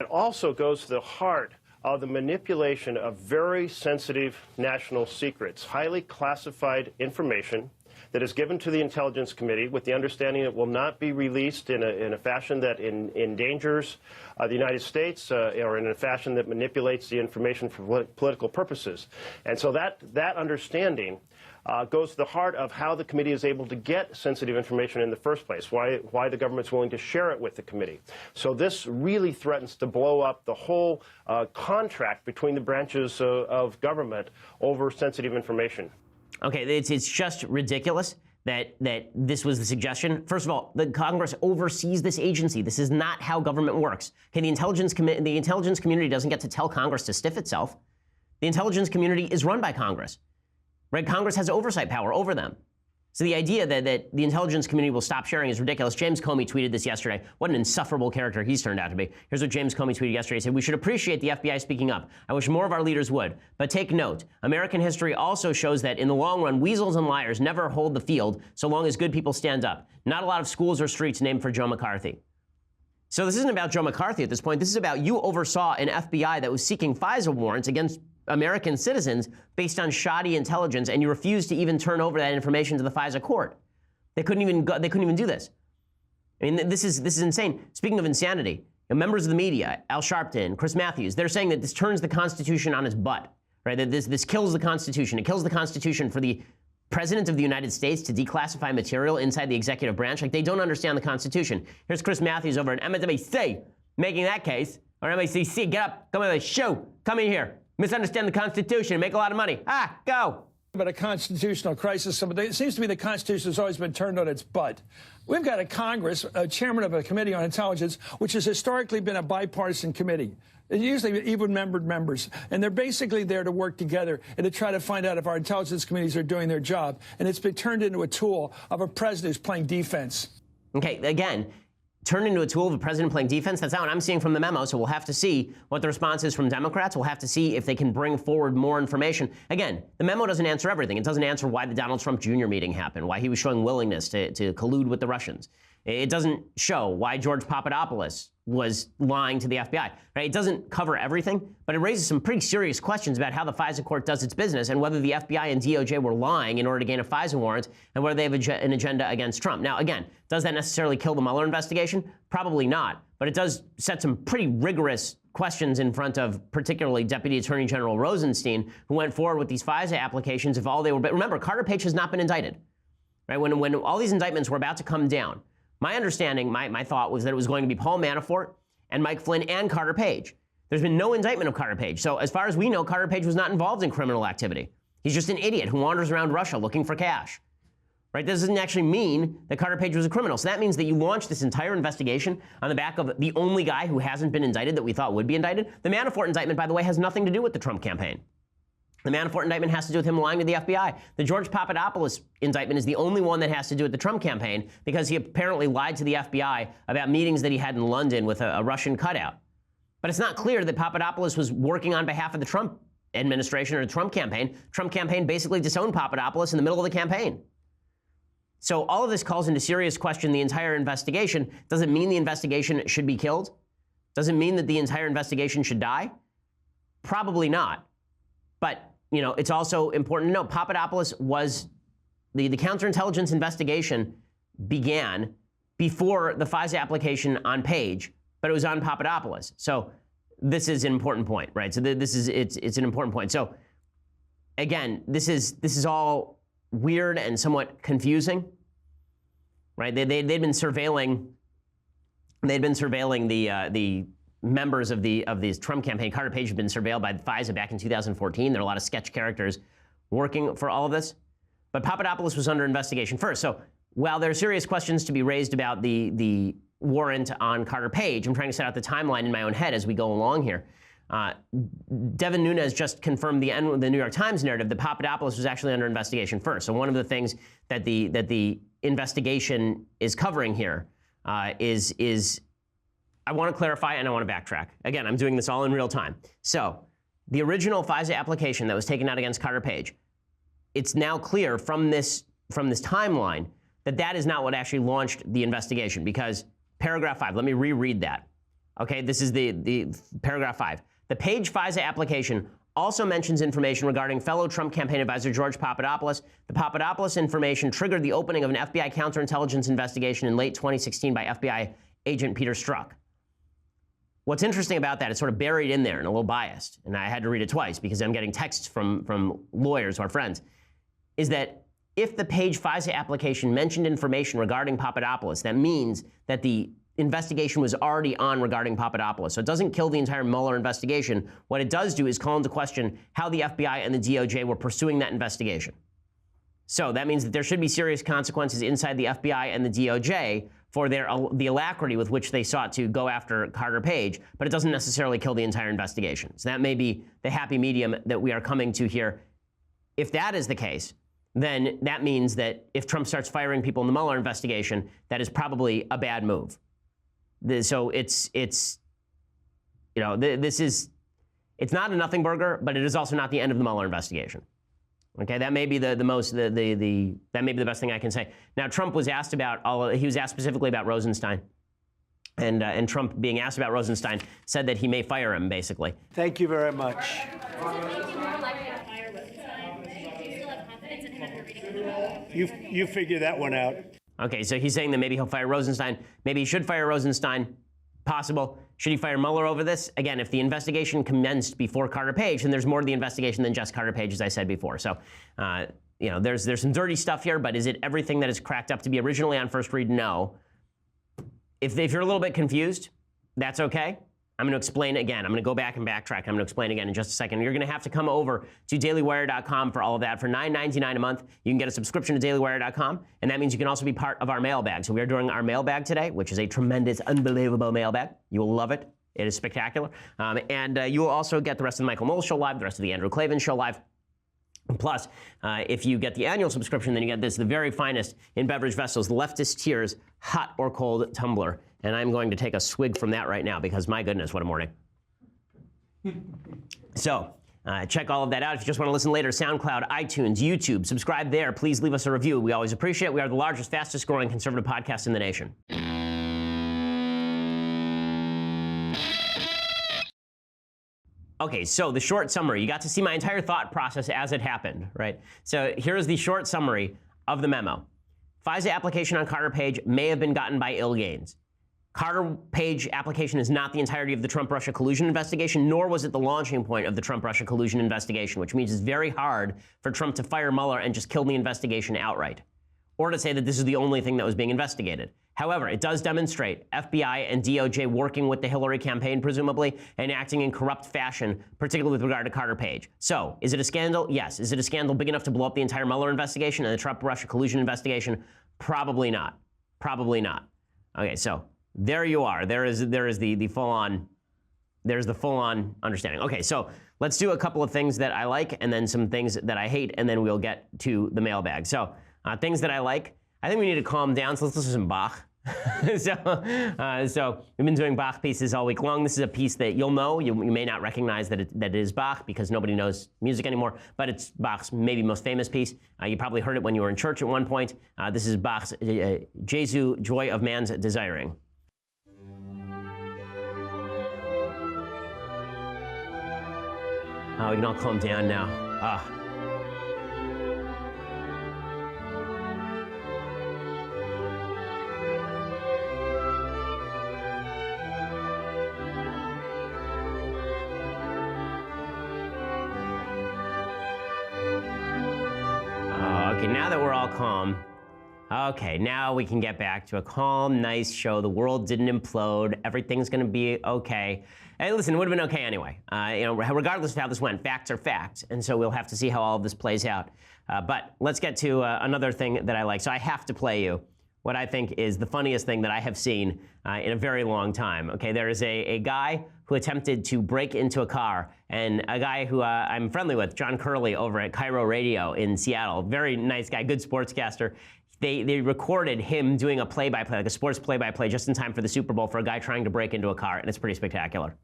[SPEAKER 4] It also goes to the heart of the manipulation of very sensitive national secrets, highly classified information that is given to the Intelligence Committee with the understanding it will not be released in a fashion that endangers the United States or in a fashion that manipulates the information for political purposes. And so that understanding goes to the heart of how the committee is able to get sensitive information in the first place, why the government's willing to share it with the committee. So this really threatens to blow up the whole contract between the branches of government over sensitive information.
[SPEAKER 1] Okay, it's just ridiculous that this was the suggestion. First of all, the Congress oversees this agency. This is not how government works. Okay, the intelligence community doesn't get to tell Congress to stiff itself. The intelligence community is run by Congress. Right? Congress has oversight power over them. So the idea that the intelligence community will stop sharing is ridiculous. James Comey tweeted this yesterday. What an insufferable character he's turned out to be. Here's what James Comey tweeted yesterday. He said, "We should appreciate the FBI speaking up. I wish more of our leaders would. But take note, American history also shows that in the long run, weasels and liars never hold the field so long as good people stand up. Not a lot of schools or streets named for Joe McCarthy." So this isn't about Joe McCarthy at this point. This is about you oversaw an FBI that was seeking FISA warrants against American citizens based on shoddy intelligence, and you refused to even turn over that information to the FISA court. They couldn't even do this. I mean, this is insane. Speaking of insanity, members of the media, Al Sharpton, Chris Matthews, they're saying that this turns the Constitution on its butt, right? That this kills the Constitution. It kills the Constitution for the President of the United States to declassify material inside the executive branch. Like, they don't understand the Constitution. Here's Chris Matthews over at MSNBC making that case, or MSNBC, get up, come on the show, come in here. Misunderstand the Constitution, make a lot of money. Go.
[SPEAKER 5] But a constitutional crisis. It seems to me the Constitution has always been turned on its butt. We've got a Congress, a chairman of a committee on intelligence, which has historically been a bipartisan committee. Usually even-membered members. And they're basically there to work together and to try to find out if our intelligence committees are doing their job. And it's been turned into a tool of a president who's playing defense.
[SPEAKER 1] Okay, again, turned into a tool of a president playing defense. That's not what I'm seeing from the memo, so we'll have to see what the response is from Democrats. We'll have to see if they can bring forward more information. Again, the memo doesn't answer everything. It doesn't answer why the Donald Trump Jr. meeting happened, why he was showing willingness to collude with the Russians. It doesn't show why George Papadopoulos was lying to the FBI. Right? It doesn't cover everything, but it raises some pretty serious questions about how the FISA court does its business and whether the FBI and DOJ were lying in order to gain a FISA warrant and whether they have an agenda against Trump. Now, again, does that necessarily kill the Mueller investigation? Probably not. But but it does set some pretty rigorous questions in front of particularly Deputy Attorney General Rosenstein, who went forward with these FISA applications if all they were. But remember, Carter Page has not been indicted, right? When all these indictments were about to come down, my understanding, my thought was that it was going to be Paul Manafort and Mike Flynn and Carter Page. There's been no indictment of Carter Page. So as far as we know, Carter Page was not involved in criminal activity. He's just an idiot who wanders around Russia looking for cash. Right? This doesn't actually mean that Carter Page was a criminal. So that means that you launched this entire investigation on the back of the only guy who hasn't been indicted that we thought would be indicted. The Manafort indictment, by the way, has nothing to do with the Trump campaign. The Manafort indictment has to do with him lying to the FBI. The George Papadopoulos indictment is the only one that has to do with the Trump campaign because he apparently lied to the FBI about meetings that he had in London with a Russian cutout. But it's not clear that Papadopoulos was working on behalf of the Trump administration or the Trump campaign. Trump campaign basically disowned Papadopoulos in the middle of the campaign. So all of this calls into serious question the entire investigation. Does it mean the investigation should be killed? Does it mean that the entire investigation should die? Probably not. But, you know, it's also important to note Papadopoulos was the counterintelligence investigation began before the FISA application on Page, but it was on Papadopoulos. So this is an important point, right? So it's an important point. So again, this is all weird and somewhat confusing, right? They'd been surveilling the members of the Trump campaign. Carter Page had been surveilled by FISA back in 2014. There are a lot of sketch characters working for all of this, but Papadopoulos was under investigation first. So while there are serious questions to be raised about the warrant on Carter Page, I'm trying to set out the timeline in my own head as we go along here. Devin Nunes just confirmed the New York Times narrative that Papadopoulos was actually under investigation first. So one of the things that the investigation is covering here is I want to clarify and I want to backtrack. Again, I'm doing this all in real time. So the original FISA application that was taken out against Carter Page, it's now clear from this timeline that is not what actually launched the investigation, because paragraph 5, let me reread that. Okay, this is the paragraph 5. The Page FISA application also mentions information regarding fellow Trump campaign advisor George Papadopoulos. The Papadopoulos information triggered the opening of an FBI counterintelligence investigation in late 2016 by FBI agent Peter Strzok. What's interesting about that, it's sort of buried in there and a little biased, and I had to read it twice because I'm getting texts from lawyers, our friends, is that if the Page FISA application mentioned information regarding Papadopoulos, that means that the investigation was already on regarding Papadopoulos. So it doesn't kill the entire Mueller investigation. What it does do is call into question how the FBI and the DOJ were pursuing that investigation. So that means that there should be serious consequences inside the FBI and the DOJ for the alacrity with which they sought to go after Carter Page, but it doesn't necessarily kill the entire investigation. So that may be the happy medium that we are coming to here. If that is the case, then that means that if Trump starts firing people in the Mueller investigation, that is probably a bad move. So it's you know, it's not a nothing burger, but it is also not the end of the Mueller investigation. Okay, that may be that may be the best thing I can say. Now, Trump was asked he was asked specifically about Rosenstein, and Trump, being asked about Rosenstein, said that he may fire him, basically.
[SPEAKER 3] Thank you very much. You figure that one out.
[SPEAKER 1] Okay, so he's saying that maybe he'll fire Rosenstein. Maybe he should fire Rosenstein. Possible. Should he fire Mueller over this? Again, if the investigation commenced before Carter Page, then there's more to the investigation than just Carter Page, as I said before. So, you know, there's some dirty stuff here, but is it everything that is cracked up to be originally on first read? No. If you're a little bit confused, that's okay. I'm going to explain again. I'm going to go back and backtrack. I'm going to explain again in just a second. You're going to have to come over to dailywire.com for all of that. For $9.99 a month, you can get a subscription to dailywire.com, and that means you can also be part of our mailbag. So we are doing our mailbag today, which is a tremendous, unbelievable mailbag. You will love it. It is spectacular. And you will also get the rest of the Michael Knowles Show live, the rest of the Andrew Klavan Show live. Plus, if you get the annual subscription, then you get this, the very finest in beverage vessels, Leftist Tears hot or cold tumbler. And I'm going to take a swig from that right now because, my goodness, what a morning. So check all of that out. If you just want to listen later, SoundCloud, iTunes, YouTube, subscribe there. Please leave us a review. We always appreciate it. We are the largest, fastest growing conservative podcast in the nation. Okay, so the short summary. You got to see my entire thought process as it happened, right? So here's the short summary of the memo. FISA application on Carter Page may have been gotten by ill gains. Carter Page application is not the entirety of the Trump-Russia collusion investigation, nor was it the launching point of the Trump-Russia collusion investigation, which means it's very hard for Trump to fire Mueller and just kill the investigation outright, or to say that this is the only thing that was being investigated. However, it does demonstrate FBI and DOJ working with the Hillary campaign, presumably, and acting in corrupt fashion, particularly with regard to Carter Page. So, is it a scandal? Yes. Is it a scandal big enough to blow up the entire Mueller investigation and the Trump-Russia collusion investigation? Probably not. Probably not. Okay, so there you are. There is the full-on, there's the full-on understanding. Okay, so let's do a couple of things that I like and then some things that I hate, and then we'll get to the mailbag. So, things that I like. I think we need to calm down, so let's listen to some Bach. So we've been doing Bach pieces all week long. This is a piece that you'll know. You may not recognize that it is Bach because nobody knows music anymore, but it's Bach's maybe most famous piece. You probably heard it when you were in church at one point. This is Bach's Jesu, Joy of Man's Desiring. Oh, we can all calm down now. Okay, now that we're all calm, okay, now we can get back to a calm, nice show. The world didn't implode. Everything's going to be okay. Hey, listen, it would have been okay anyway. Regardless of how this went, facts are facts, and so we'll have to see how all of this plays out. But let's get to another thing that I like. So I have to play you what I think is the funniest thing that I have seen in a very long time. Okay, there is a guy who attempted to break into a car, and a guy who I'm friendly with, John Curley, over at Cairo Radio in Seattle. Very nice guy, good sportscaster. They recorded him doing a play-by-play, like a sports play-by-play, just in time for the Super Bowl for a guy trying to break into a car, and it's pretty spectacular.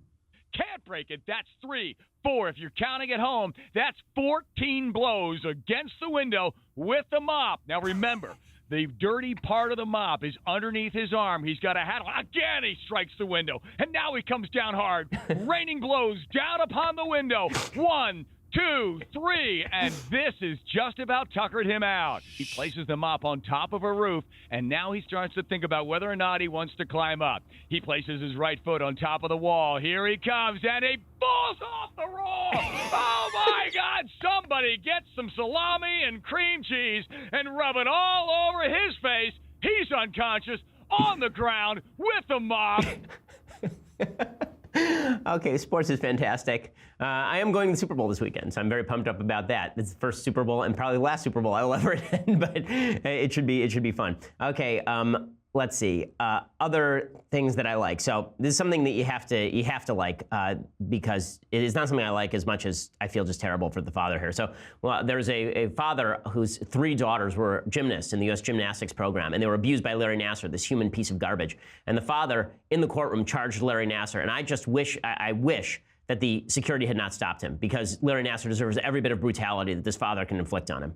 [SPEAKER 6] Can't break it. That's 3, 4. If you're counting at home, that's 14 blows against the window with the mop. Now remember, the dirty part of the mop is underneath his arm. He's got a handle. Again, he strikes the window. And now he comes down hard, raining blows down upon the window. 1, 2, 3, and this is just about tuckered him out. He places the mop on top of a roof, and now he starts to think about whether or not he wants to climb up. He places his right foot on top of the wall. Here he comes, and he falls off the roof. Oh, my God. Somebody get some salami and cream cheese and rub it all over his face. He's unconscious on the ground with the mop.
[SPEAKER 1] Okay, sports is fantastic. I am going to the Super Bowl this weekend, so I'm very pumped up about that. It's the first Super Bowl and probably the last Super Bowl I will ever attend, but it should be fun. Okay, let's see. Other things that I like. So this is something that you have to like because it is not something I like as much as I feel just terrible for the father here. So there's a father whose 3 daughters were gymnasts in the U.S. gymnastics program, and they were abused by Larry Nassar, this human piece of garbage. And the father in the courtroom charged Larry Nassar, and I just wish that the security had not stopped him, because Larry Nassar deserves every bit of brutality that this father can inflict on him.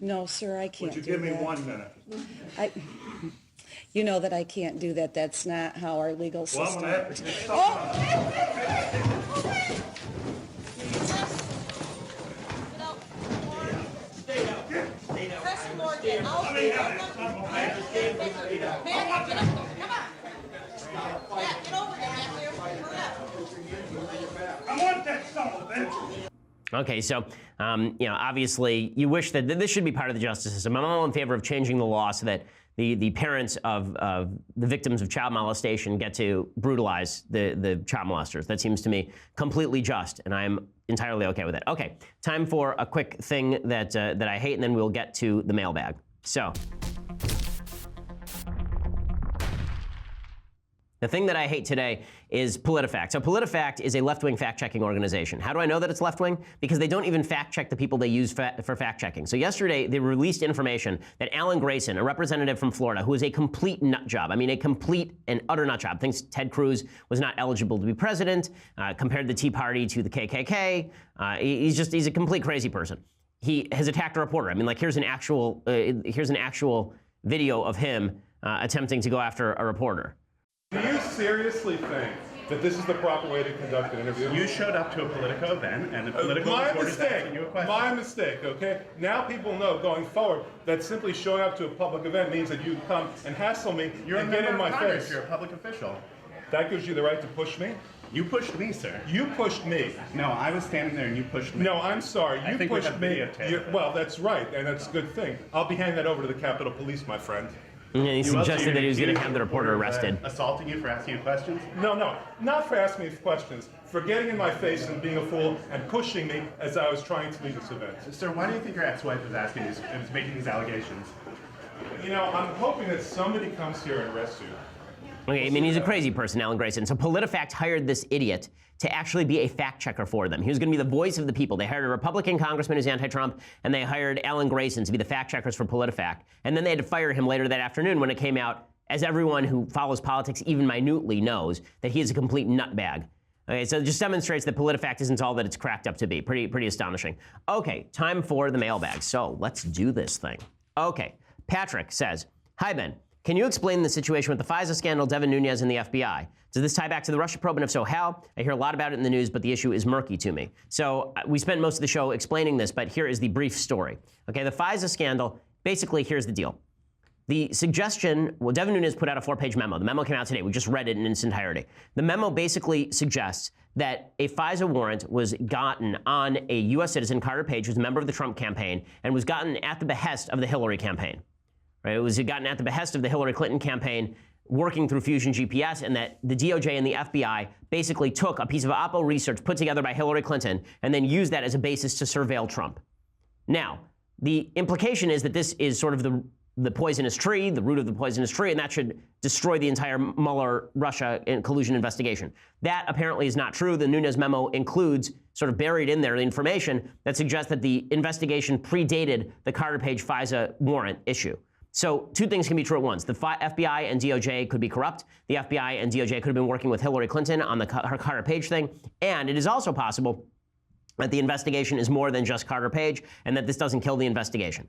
[SPEAKER 7] No, sir, I can't do that.
[SPEAKER 3] Would you give me 1 minute?
[SPEAKER 7] You know that I can't do that. That's not how our legal system works.
[SPEAKER 1] Okay, so, obviously, you wish that this should be part of the justice system. I'm all in favor of changing the law so that the parents of the victims of child molestation get to brutalize the child molesters. That seems to me completely just, and I'm entirely okay with it. Okay, time for a quick thing that I hate, and then we'll get to the mailbag. So, the thing that I hate today is PolitiFact. So PolitiFact is a left-wing fact-checking organization. How do I know that it's left-wing? Because they don't even fact-check the people they use for fact-checking. So yesterday, they released information that Alan Grayson, a representative from Florida, who is a complete nut job, a complete and utter nut job, thinks Ted Cruz was not eligible to be president, compared the Tea Party to the KKK. He's a complete crazy person. He has attacked a reporter. Here's an actual video of him attempting to go after a reporter.
[SPEAKER 8] Do you seriously think that this is the proper way to conduct an interview?
[SPEAKER 9] You showed up to a Politico event, and the Politico reporter is asking you a question.
[SPEAKER 8] My mistake, okay? Now people know going forward that simply showing up to a public event means that you come and hassle me and get in my face.
[SPEAKER 9] You're a public official.
[SPEAKER 8] That gives you the right to push me?
[SPEAKER 9] You pushed me, sir.
[SPEAKER 8] You pushed me.
[SPEAKER 9] No, I was standing there and you pushed me.
[SPEAKER 8] No, I'm sorry. You pushed me. Well, that's right, and that's a good thing. I'll be handing that over to the Capitol Police, my friend.
[SPEAKER 1] And he suggested that he was going to have the reporter arrested.
[SPEAKER 9] Assaulting you for asking you questions?
[SPEAKER 8] No, not for asking me questions. For getting in my face and being a fool and pushing me as I was trying to leave this event.
[SPEAKER 9] Sir, why do you think your ex-wife was asking these, making these allegations?
[SPEAKER 8] You know, I'm hoping that somebody comes here and arrests you.
[SPEAKER 1] Okay, I mean, he's a crazy person, Alan Grayson. So PolitiFact hired this idiot to actually be a fact checker for them. He was going to be the voice of the people. They hired a Republican congressman who's anti-Trump, and they hired Alan Grayson to be the fact checkers for PolitiFact. And then they had to fire him later that afternoon when it came out, as everyone who follows politics even minutely knows, that he is a complete nutbag. Okay, so it just demonstrates that PolitiFact isn't all that it's cracked up to be. Pretty astonishing. Okay, time for the mailbag. So let's do this thing. Okay, Patrick says, "Hi, Ben. Can you explain the situation with the FISA scandal, Devin Nunes, and the FBI? Does this tie back to the Russia probe, and if so, how? I hear a lot about it in the news, but the issue is murky to me." So we spent most of the show explaining this, but here is the brief story. Okay, the FISA scandal, basically, here's the deal. The suggestion, well, Devin Nunes put out a 4-page memo. The memo came out today. We just read it in its entirety. The memo basically suggests that a FISA warrant was gotten on a U.S. citizen, Carter Page, who's a member of the Trump campaign, and was gotten at the behest of the Hillary campaign. Right? It was gotten at the behest of the Hillary Clinton campaign, working through Fusion GPS, and that the DOJ and the FBI basically took a piece of Oppo research put together by Hillary Clinton and then used that as a basis to surveil Trump. Now, the implication is that this is sort of the poisonous tree, the root of the poisonous tree, and that should destroy the entire Mueller-Russia collusion investigation. That apparently is not true. The Nunes memo includes, sort of buried in there, the information that suggests that the investigation predated the Carter Page FISA warrant issue. So two things can be true at once. The FBI and DOJ could be corrupt. The FBI and DOJ could have been working with Hillary Clinton on the Carter Page thing. And it is also possible that the investigation is more than just Carter Page and that this doesn't kill the investigation.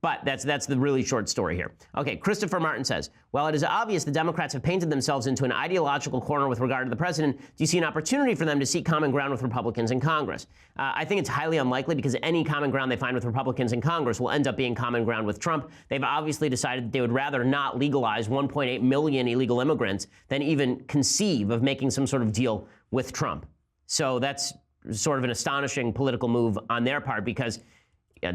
[SPEAKER 1] But that's the really short story here. Okay, Christopher Martin says, "While it is obvious the Democrats have painted themselves into an ideological corner with regard to the president, do you see an opportunity for them to seek common ground with Republicans in Congress?" I think it's highly unlikely because any common ground they find with Republicans in Congress will end up being common ground with Trump. They've obviously decided that they would rather not legalize 1.8 million illegal immigrants than even conceive of making some sort of deal with Trump. So that's sort of an astonishing political move on their part because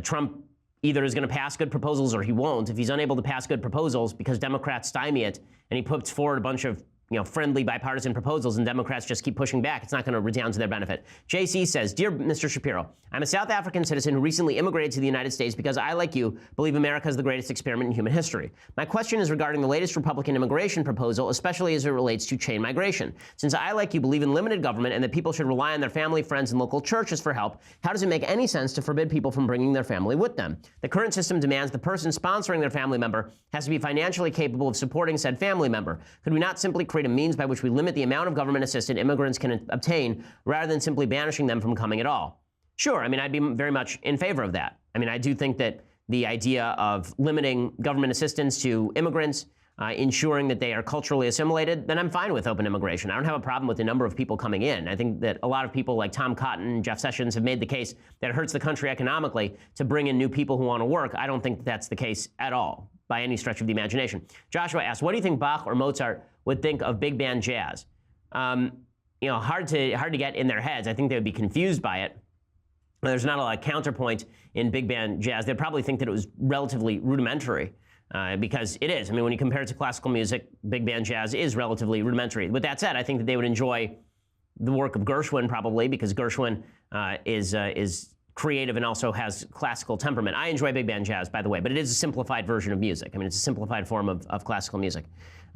[SPEAKER 1] Trump either is going to pass good proposals or he won't. If he's unable to pass good proposals because Democrats stymie it and he puts forward a bunch of friendly bipartisan proposals and Democrats just keep pushing back, it's not going to redound to their benefit. JC says, "Dear Mr. Shapiro, I'm a South African citizen who recently immigrated to the United States because I, like you, believe America is the greatest experiment in human history. My question is regarding the latest Republican immigration proposal, especially as it relates to chain migration. Since I, like you, believe in limited government and that people should rely on their family, friends, and local churches for help, how does it make any sense to forbid people from bringing their family with them? The current system demands the person sponsoring their family member has to be financially capable of supporting said family member. Could we not simply create a means by which we limit the amount of government assistance immigrants can obtain rather than simply banishing them from coming at all?" Sure, I mean, I'd be very much in favor of that. I mean, I do think that the idea of limiting government assistance to immigrants, ensuring that they are culturally assimilated, then I'm fine with open immigration. I don't have a problem with the number of people coming in. I think that a lot of people like Tom Cotton and Jeff Sessions have made the case that it hurts the country economically to bring in new people who want to work. I don't think that's the case at all, by any stretch of the imagination. Joshua asks, "What do you think Bach or Mozart would think of big band jazz?" Hard to get in their heads. I think they would be confused by it. There's not a lot of counterpoint in big band jazz. They'd probably think that it was relatively rudimentary because it is. I mean, when you compare it to classical music, big band jazz is relatively rudimentary. With that said, I think that they would enjoy the work of Gershwin probably because Gershwin is creative and also has classical temperament. I enjoy big band jazz, by the way, but it is a simplified version of music. I mean, it's a simplified form of classical music.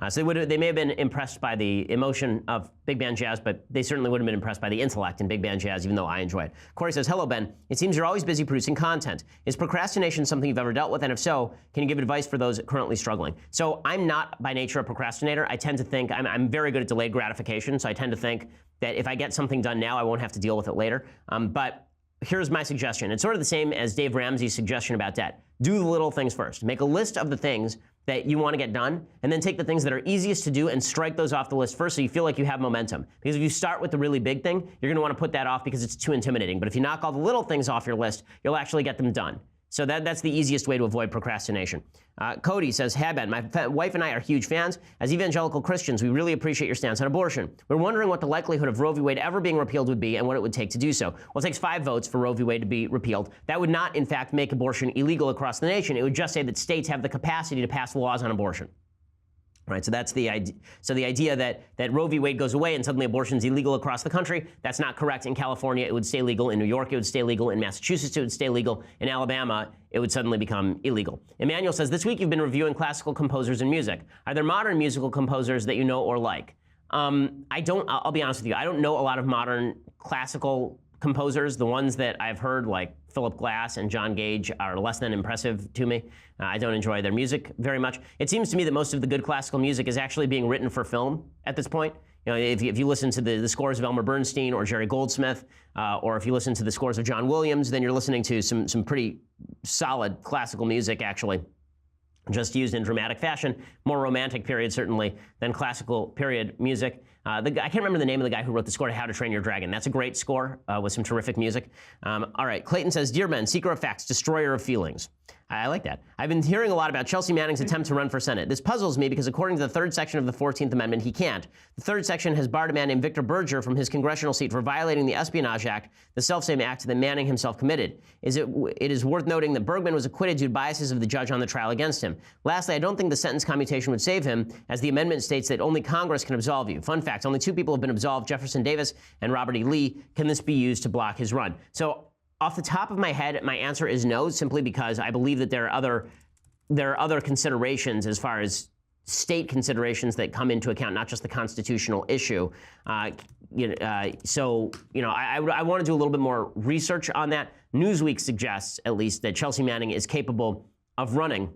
[SPEAKER 1] So they may have been impressed by the emotion of big band jazz, but they certainly wouldn't have been impressed by the intellect in big band jazz, even though I enjoy it. Corey says, "Hello, Ben. It seems you're always busy producing content. Is procrastination something you've ever dealt with? And if so, can you give advice for those currently struggling?" So I'm not by nature a procrastinator. I tend to think I'm very good at delayed gratification, so I tend to think that if I get something done now, I won't have to deal with it later. But here's my suggestion. It's sort of the same as Dave Ramsey's suggestion about debt. Do the little things first. Make a list of the things that you want to get done, and then take the things that are easiest to do and strike those off the list first so you feel like you have momentum. Because if you start with the really big thing, you're going to want to put that off because it's too intimidating. But if you knock all the little things off your list, you'll actually get them done. So that's the easiest way to avoid procrastination. Cody says, "Hey Ben, my wife and I are huge fans. As evangelical Christians, we really appreciate your stance on abortion. We're wondering what the likelihood of Roe v. Wade ever being repealed would be and what it would take to do so. Well, it takes 5 votes for Roe v. Wade to be repealed. That would not, in fact, make abortion illegal across the nation. It would just say that states have the capacity to pass laws on abortion." Right, so that's the idea. So the idea that Roe v. Wade goes away and suddenly abortion is illegal across the country, that's not correct. In California, it would stay legal. In New York, it would stay legal. In Massachusetts, it would stay legal. In Alabama, it would suddenly become illegal. Emmanuel says, "This week you've been reviewing classical composers and music. Are there modern musical composers that you know or like?" I'll be honest with you, I don't know a lot of modern classical composers. The ones that I've heard, like Philip Glass and John Gage, are less than impressive to me. I don't enjoy their music very much. It seems to me that most of the good classical music is actually being written for film at this point. You know, if you listen to the scores of Elmer Bernstein or Jerry Goldsmith, or if you listen to the scores of John Williams, then you're listening to some pretty solid classical music, actually, just used in dramatic fashion. More romantic period, certainly, than classical period music. I can't remember the name of the guy who wrote the score to How to Train Your Dragon. That's a great score with some terrific music. All right, Clayton says, "Dear Ben, seeker of facts, destroyer of feelings." I like that. "I've been hearing a lot about Chelsea Manning's attempt to run for Senate. This puzzles me because according to the 3rd section of the 14th Amendment, he can't. The 3rd section has barred a man named Victor Berger from his congressional seat for violating the Espionage Act, the selfsame act that Manning himself committed. It is worth noting that Bergman was acquitted due to biases of the judge on the trial against him. Lastly, I don't think the sentence commutation would save him, as the amendment states that only Congress can absolve you. Fun fact, only 2 people have been absolved, Jefferson Davis and Robert E. Lee. Can this be used to block his run?" So off the top of my head, my answer is no, simply because I believe that there are other considerations as far as state considerations that come into account, not just the constitutional issue. I want to do a little bit more research on that. Newsweek suggests, at least, that Chelsea Manning is capable of running.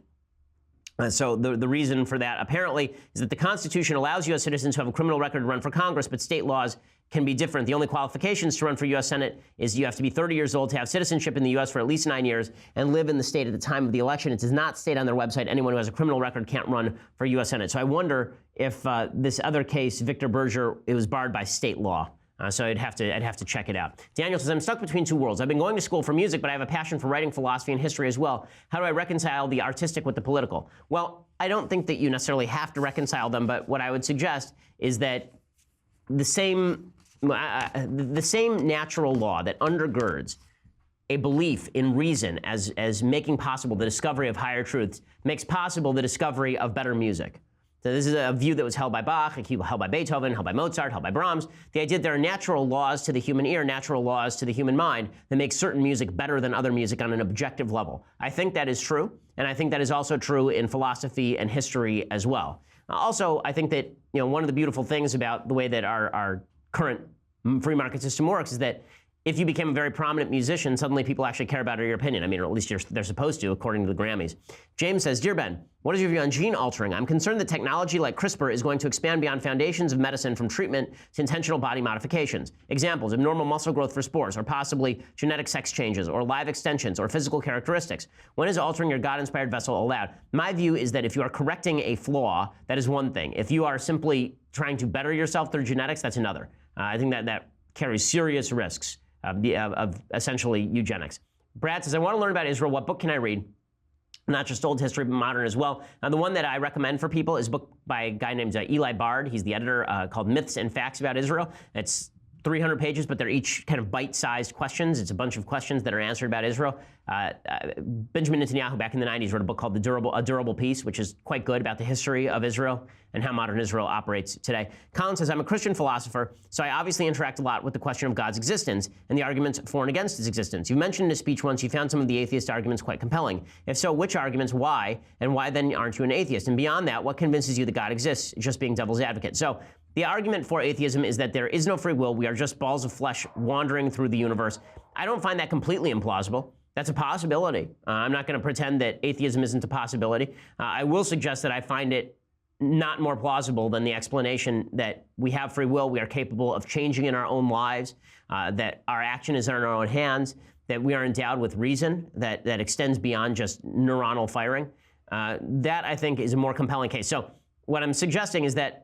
[SPEAKER 1] So the reason for that, apparently, is that the Constitution allows U.S. citizens who have a criminal record to run for Congress, but state laws can be different. The only qualifications to run for U.S. Senate is you have to be 30 years old, to have citizenship in the U.S. for at least 9 years, and live in the state at the time of the election. It does not state on their website anyone who has a criminal record can't run for U.S. Senate. So I wonder if this other case, Victor Berger, it was barred by state law. So I'd have to check it out. Daniel says, "I'm stuck between 2 worlds. I've been going to school for music, but I have a passion for writing, philosophy, and history as well. How do I reconcile the artistic with the political?" Well, I don't think that you necessarily have to reconcile them, but what I would suggest is that the same natural law that undergirds a belief in reason as making possible the discovery of higher truths makes possible the discovery of better music. So this is a view that was held by Bach, held by Beethoven, held by Mozart, held by Brahms. The idea that there are natural laws to the human ear, natural laws to the human mind that make certain music better than other music on an objective level. I think that is true, and I think that is also true in philosophy and history as well. Also, I think that one of the beautiful things about the way that our current free market system works is that if you became a very prominent musician, suddenly people actually care about your opinion. I mean, or at least they're supposed to, according to the Grammys. James says, "Dear Ben, what is your view on gene altering? I'm concerned that technology like CRISPR is going to expand beyond foundations of medicine from treatment to intentional body modifications. Examples, abnormal muscle growth for spores, or possibly genetic sex changes, or live extensions, or physical characteristics. When is altering your God-inspired vessel allowed?" My view is that if you are correcting a flaw, that is one thing. If you are simply trying to better yourself through genetics, that's another. I think that carries serious risks of essentially eugenics. Brad says, "I want to learn about Israel. What book can I read? Not just old history, but modern as well." Now, the one that I recommend for people is a book by a guy named Eli Bard. He's the editor, called Myths and Facts About Israel. It's 300 pages, but they're each kind of bite-sized questions. It's a bunch of questions that are answered about Israel. Benjamin Netanyahu, back in the 90s, wrote a book called A Durable Peace, which is quite good about the history of Israel and how modern Israel operates today. Colin says, "I'm a Christian philosopher, so I obviously interact a lot with the question of God's existence and the arguments for and against his existence. You mentioned in a speech once you found some of the atheist arguments quite compelling. If so, which arguments, why, and why then aren't you an atheist? And beyond that, what convinces you that God exists, just being devil's advocate?" So the argument for atheism is that there is no free will. We are just balls of flesh wandering through the universe. I don't find that completely implausible. That's a possibility. I'm not going to pretend that atheism isn't a possibility. I will suggest that I find it not more plausible than the explanation that we have free will, we are capable of changing in our own lives, that our action is in our own hands, that we are endowed with reason that extends beyond just neuronal firing. that I think is a more compelling case. So what I'm suggesting is that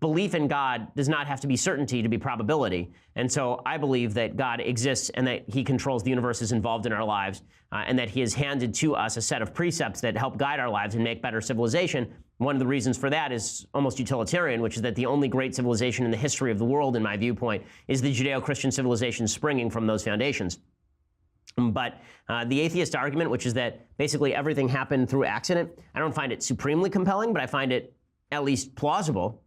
[SPEAKER 1] belief in God does not have to be certainty to be probability. And so I believe that God exists and that he controls the universe, is involved in our lives, and that he has handed to us a set of precepts that help guide our lives and make better civilization. One of the reasons for that is almost utilitarian, which is that the only great civilization in the history of the world, in my viewpoint, is the Judeo-Christian civilization springing from those foundations. But the atheist argument, which is that basically everything happened through accident, I don't find it supremely compelling, but I find it at least plausible.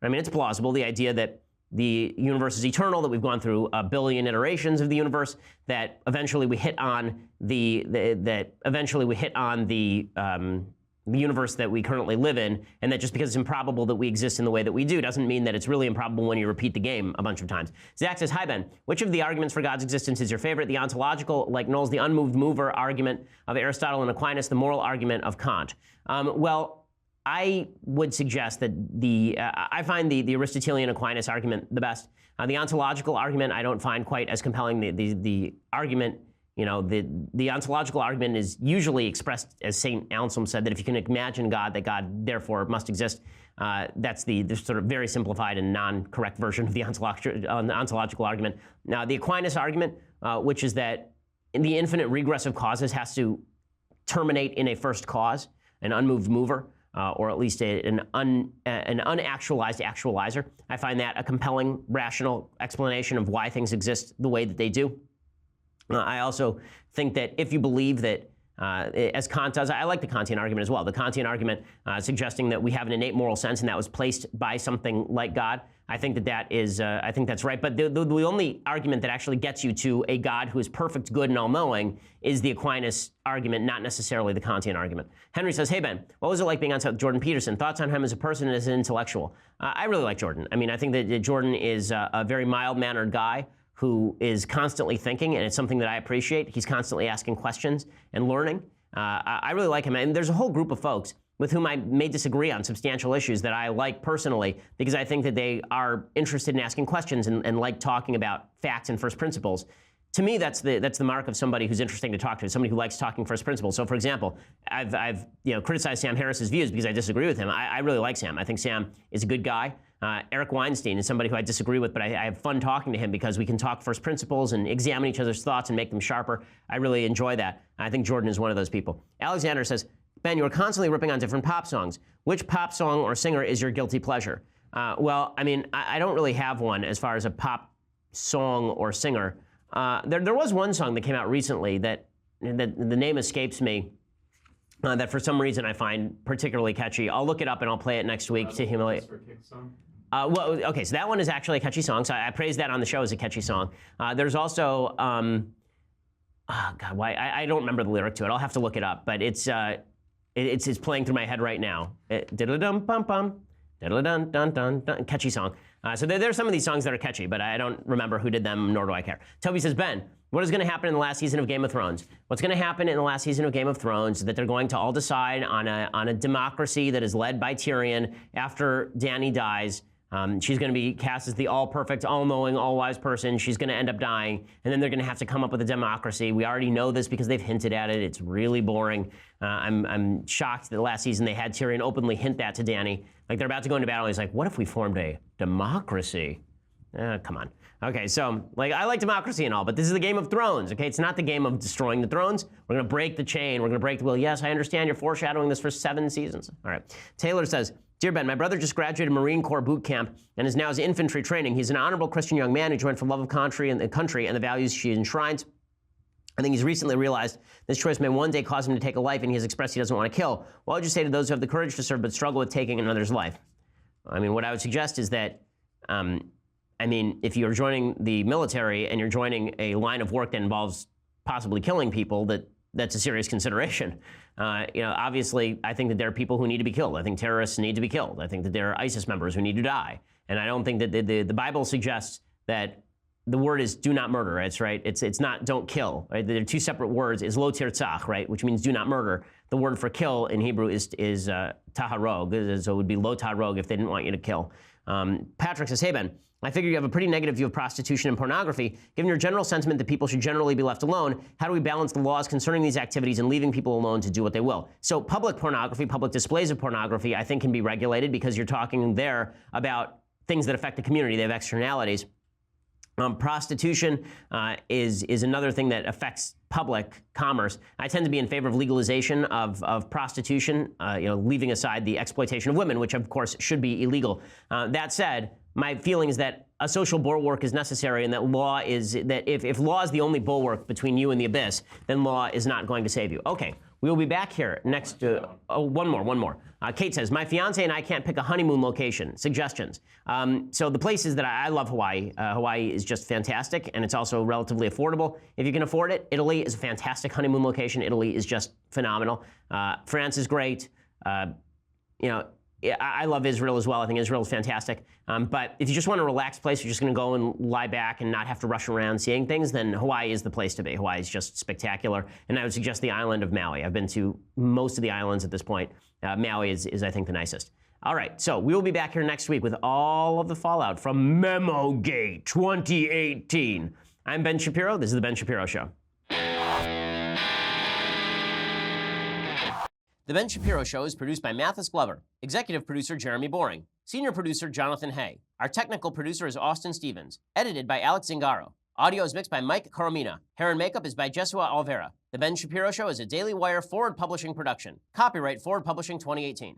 [SPEAKER 1] I mean, it's plausible, the idea that the universe is eternal, that we've gone through a billion iterations of the universe, that eventually we hit on the universe that we currently live in, and that just because it's improbable that we exist in the way that we do doesn't mean that it's really improbable when you repeat the game a bunch of times. Zach says, hi, Ben. Which of the arguments for God's existence is your favorite? The ontological, like Knowles, the unmoved mover argument of Aristotle and Aquinas, the moral argument of Kant? Well, I would suggest that I find the Aristotelian Aquinas argument the best. The ontological argument I don't find quite as compelling. The argument, the ontological argument is usually expressed, as St. Anselm said, that if you can imagine God, that God therefore must exist. That's the sort of very simplified and non-correct version of the ontological argument. Now, the Aquinas argument, which is that the infinite regress of causes has to terminate in a first cause, an unmoved mover, or at least an unactualized actualizer. I find that a compelling, rational explanation of why things exist the way that they do. I also think that if you believe that, as Kant does, I like the Kantian argument as well. The Kantian argument suggesting that we have an innate moral sense and that was placed by something like God. I think that is, I think that's right. But the only argument that actually gets you to a God who is perfect, good, and all-knowing is the Aquinas argument, not necessarily the Kantian argument. Henry says, hey, Ben, what was it like being on set with Jordan Peterson? Thoughts on him as a person and as an intellectual? I really like Jordan. I mean, I think that Jordan is a very mild-mannered guy who is constantly thinking, and it's something that I appreciate. He's constantly asking questions and learning. I really like him. And there's a whole group of folks with whom I may disagree on substantial issues that I like personally, because I think that they are interested in asking questions and like talking about facts and first principles. To me, that's the mark of somebody who's interesting to talk to, somebody who likes talking first principles. So, for example, I've criticized Sam Harris's views because I disagree with him. I really like Sam. I think Sam is a good guy. Eric Weinstein is somebody who I disagree with, but I have fun talking to him because we can talk first principles and examine each other's thoughts and make them sharper. I really enjoy that. I think Jordan is one of those people. Alexander says, Ben, you are constantly ripping on different pop songs. Which pop song or singer is your guilty pleasure? Well, I mean, I don't really have one as far as a pop song or singer. There was one song that came out recently that the name escapes me, that for some reason I find particularly catchy. I'll look it up and I'll play it next week to humiliate. Well, okay, so that one is actually a catchy song, so I praise that on the show as a catchy song. There's also, God, why I don't remember the lyric to it. I'll have to look it up, but it's playing through my head right now. Diddle-dum bum bum, diddle-dun dun dun dun. Catchy song. So there's some of these songs that are catchy, but I don't remember who did them, nor do I care. Toby says, Ben, what is going to happen in the last season of Game of Thrones? What's going to happen in the last season of Game of Thrones is that they're going to all decide on a democracy that is led by Tyrion after Dany dies. She's going to be cast as the all-perfect, all-knowing, all-wise person. She's going to end up dying, and then they're going to have to come up with a democracy. We already know this because they've hinted at it. It's really boring. I'm shocked that last season they had Tyrion openly hint that to Dany. Like, they're about to go into battle, and he's like, what if we formed a democracy? Come on. Okay, so, like, I like democracy and all, but this is the Game of Thrones, okay? It's not the game of destroying the thrones. We're going to break the chain. We're going to break the will. Yes, I understand you're foreshadowing this for 7 seasons. All right. Taylor says, Dear Ben, my brother just graduated Marine Corps boot camp and is now his infantry training. He's an honorable Christian young man who joined for love of country and the values she enshrines. I think he's recently realized this choice may one day cause him to take a life, and he has expressed he doesn't want to kill. What would you say to those who have the courage to serve but struggle with taking another's life? I mean, what I would suggest is that, if you're joining the military and you're joining a line of work that involves possibly killing people, that's a serious consideration. Obviously, I think that there are people who need to be killed. I think terrorists need to be killed. I think that there are ISIS members who need to die. And I don't think that the Bible suggests that the word is do not murder. It's right. It's not don't kill. Right? There are two separate words. Is lo tirtzach, right, which means do not murder. The word for kill in Hebrew is taharog. So it would be lo taharog if they didn't want you to kill. Patrick says, hey Ben, I figure you have a pretty negative view of prostitution and pornography. Given your general sentiment that people should generally be left alone, how do we balance the laws concerning these activities and leaving people alone to do what they will? So public pornography, public displays of pornography, I think can be regulated because you're talking there about things that affect the community. They have externalities. Prostitution is another thing that affects public commerce. I tend to be in favor of legalization of prostitution, leaving aside the exploitation of women, which of course should be illegal. That said, my feeling is that a social bulwark is necessary, and that if law is the only bulwark between you and the abyss, then law is not going to save you. Okay, we will be back here next. One more. Kate says, my fiance and I can't pick a honeymoon location. Suggestions. So the places that I love Hawaii. Hawaii is just fantastic, and it's also relatively affordable. If you can afford it, Italy is a fantastic honeymoon location. Italy is just phenomenal. France is great. I love Israel as well. I think Israel is fantastic. But if you just want a relaxed place, you're just going to go and lie back and not have to rush around seeing things, then Hawaii is the place to be. Hawaii is just spectacular. And I would suggest the island of Maui. I've been to most of the islands at this point. Maui is, I think, the nicest. All right, so we will be back here next week with all of the fallout from Memo Gate 2018. I'm Ben Shapiro. This is The Ben Shapiro Show. The Ben Shapiro Show is produced by Mathis Glover, executive producer Jeremy Boring, senior producer Jonathan Hay. Our technical producer is Austin Stevens, edited by Alex Zingaro. Audio is mixed by Mike Coromina. Hair and makeup is by Jesua Alvera. The Ben Shapiro Show is a Daily Wire Forward Publishing production. Copyright Forward Publishing 2018.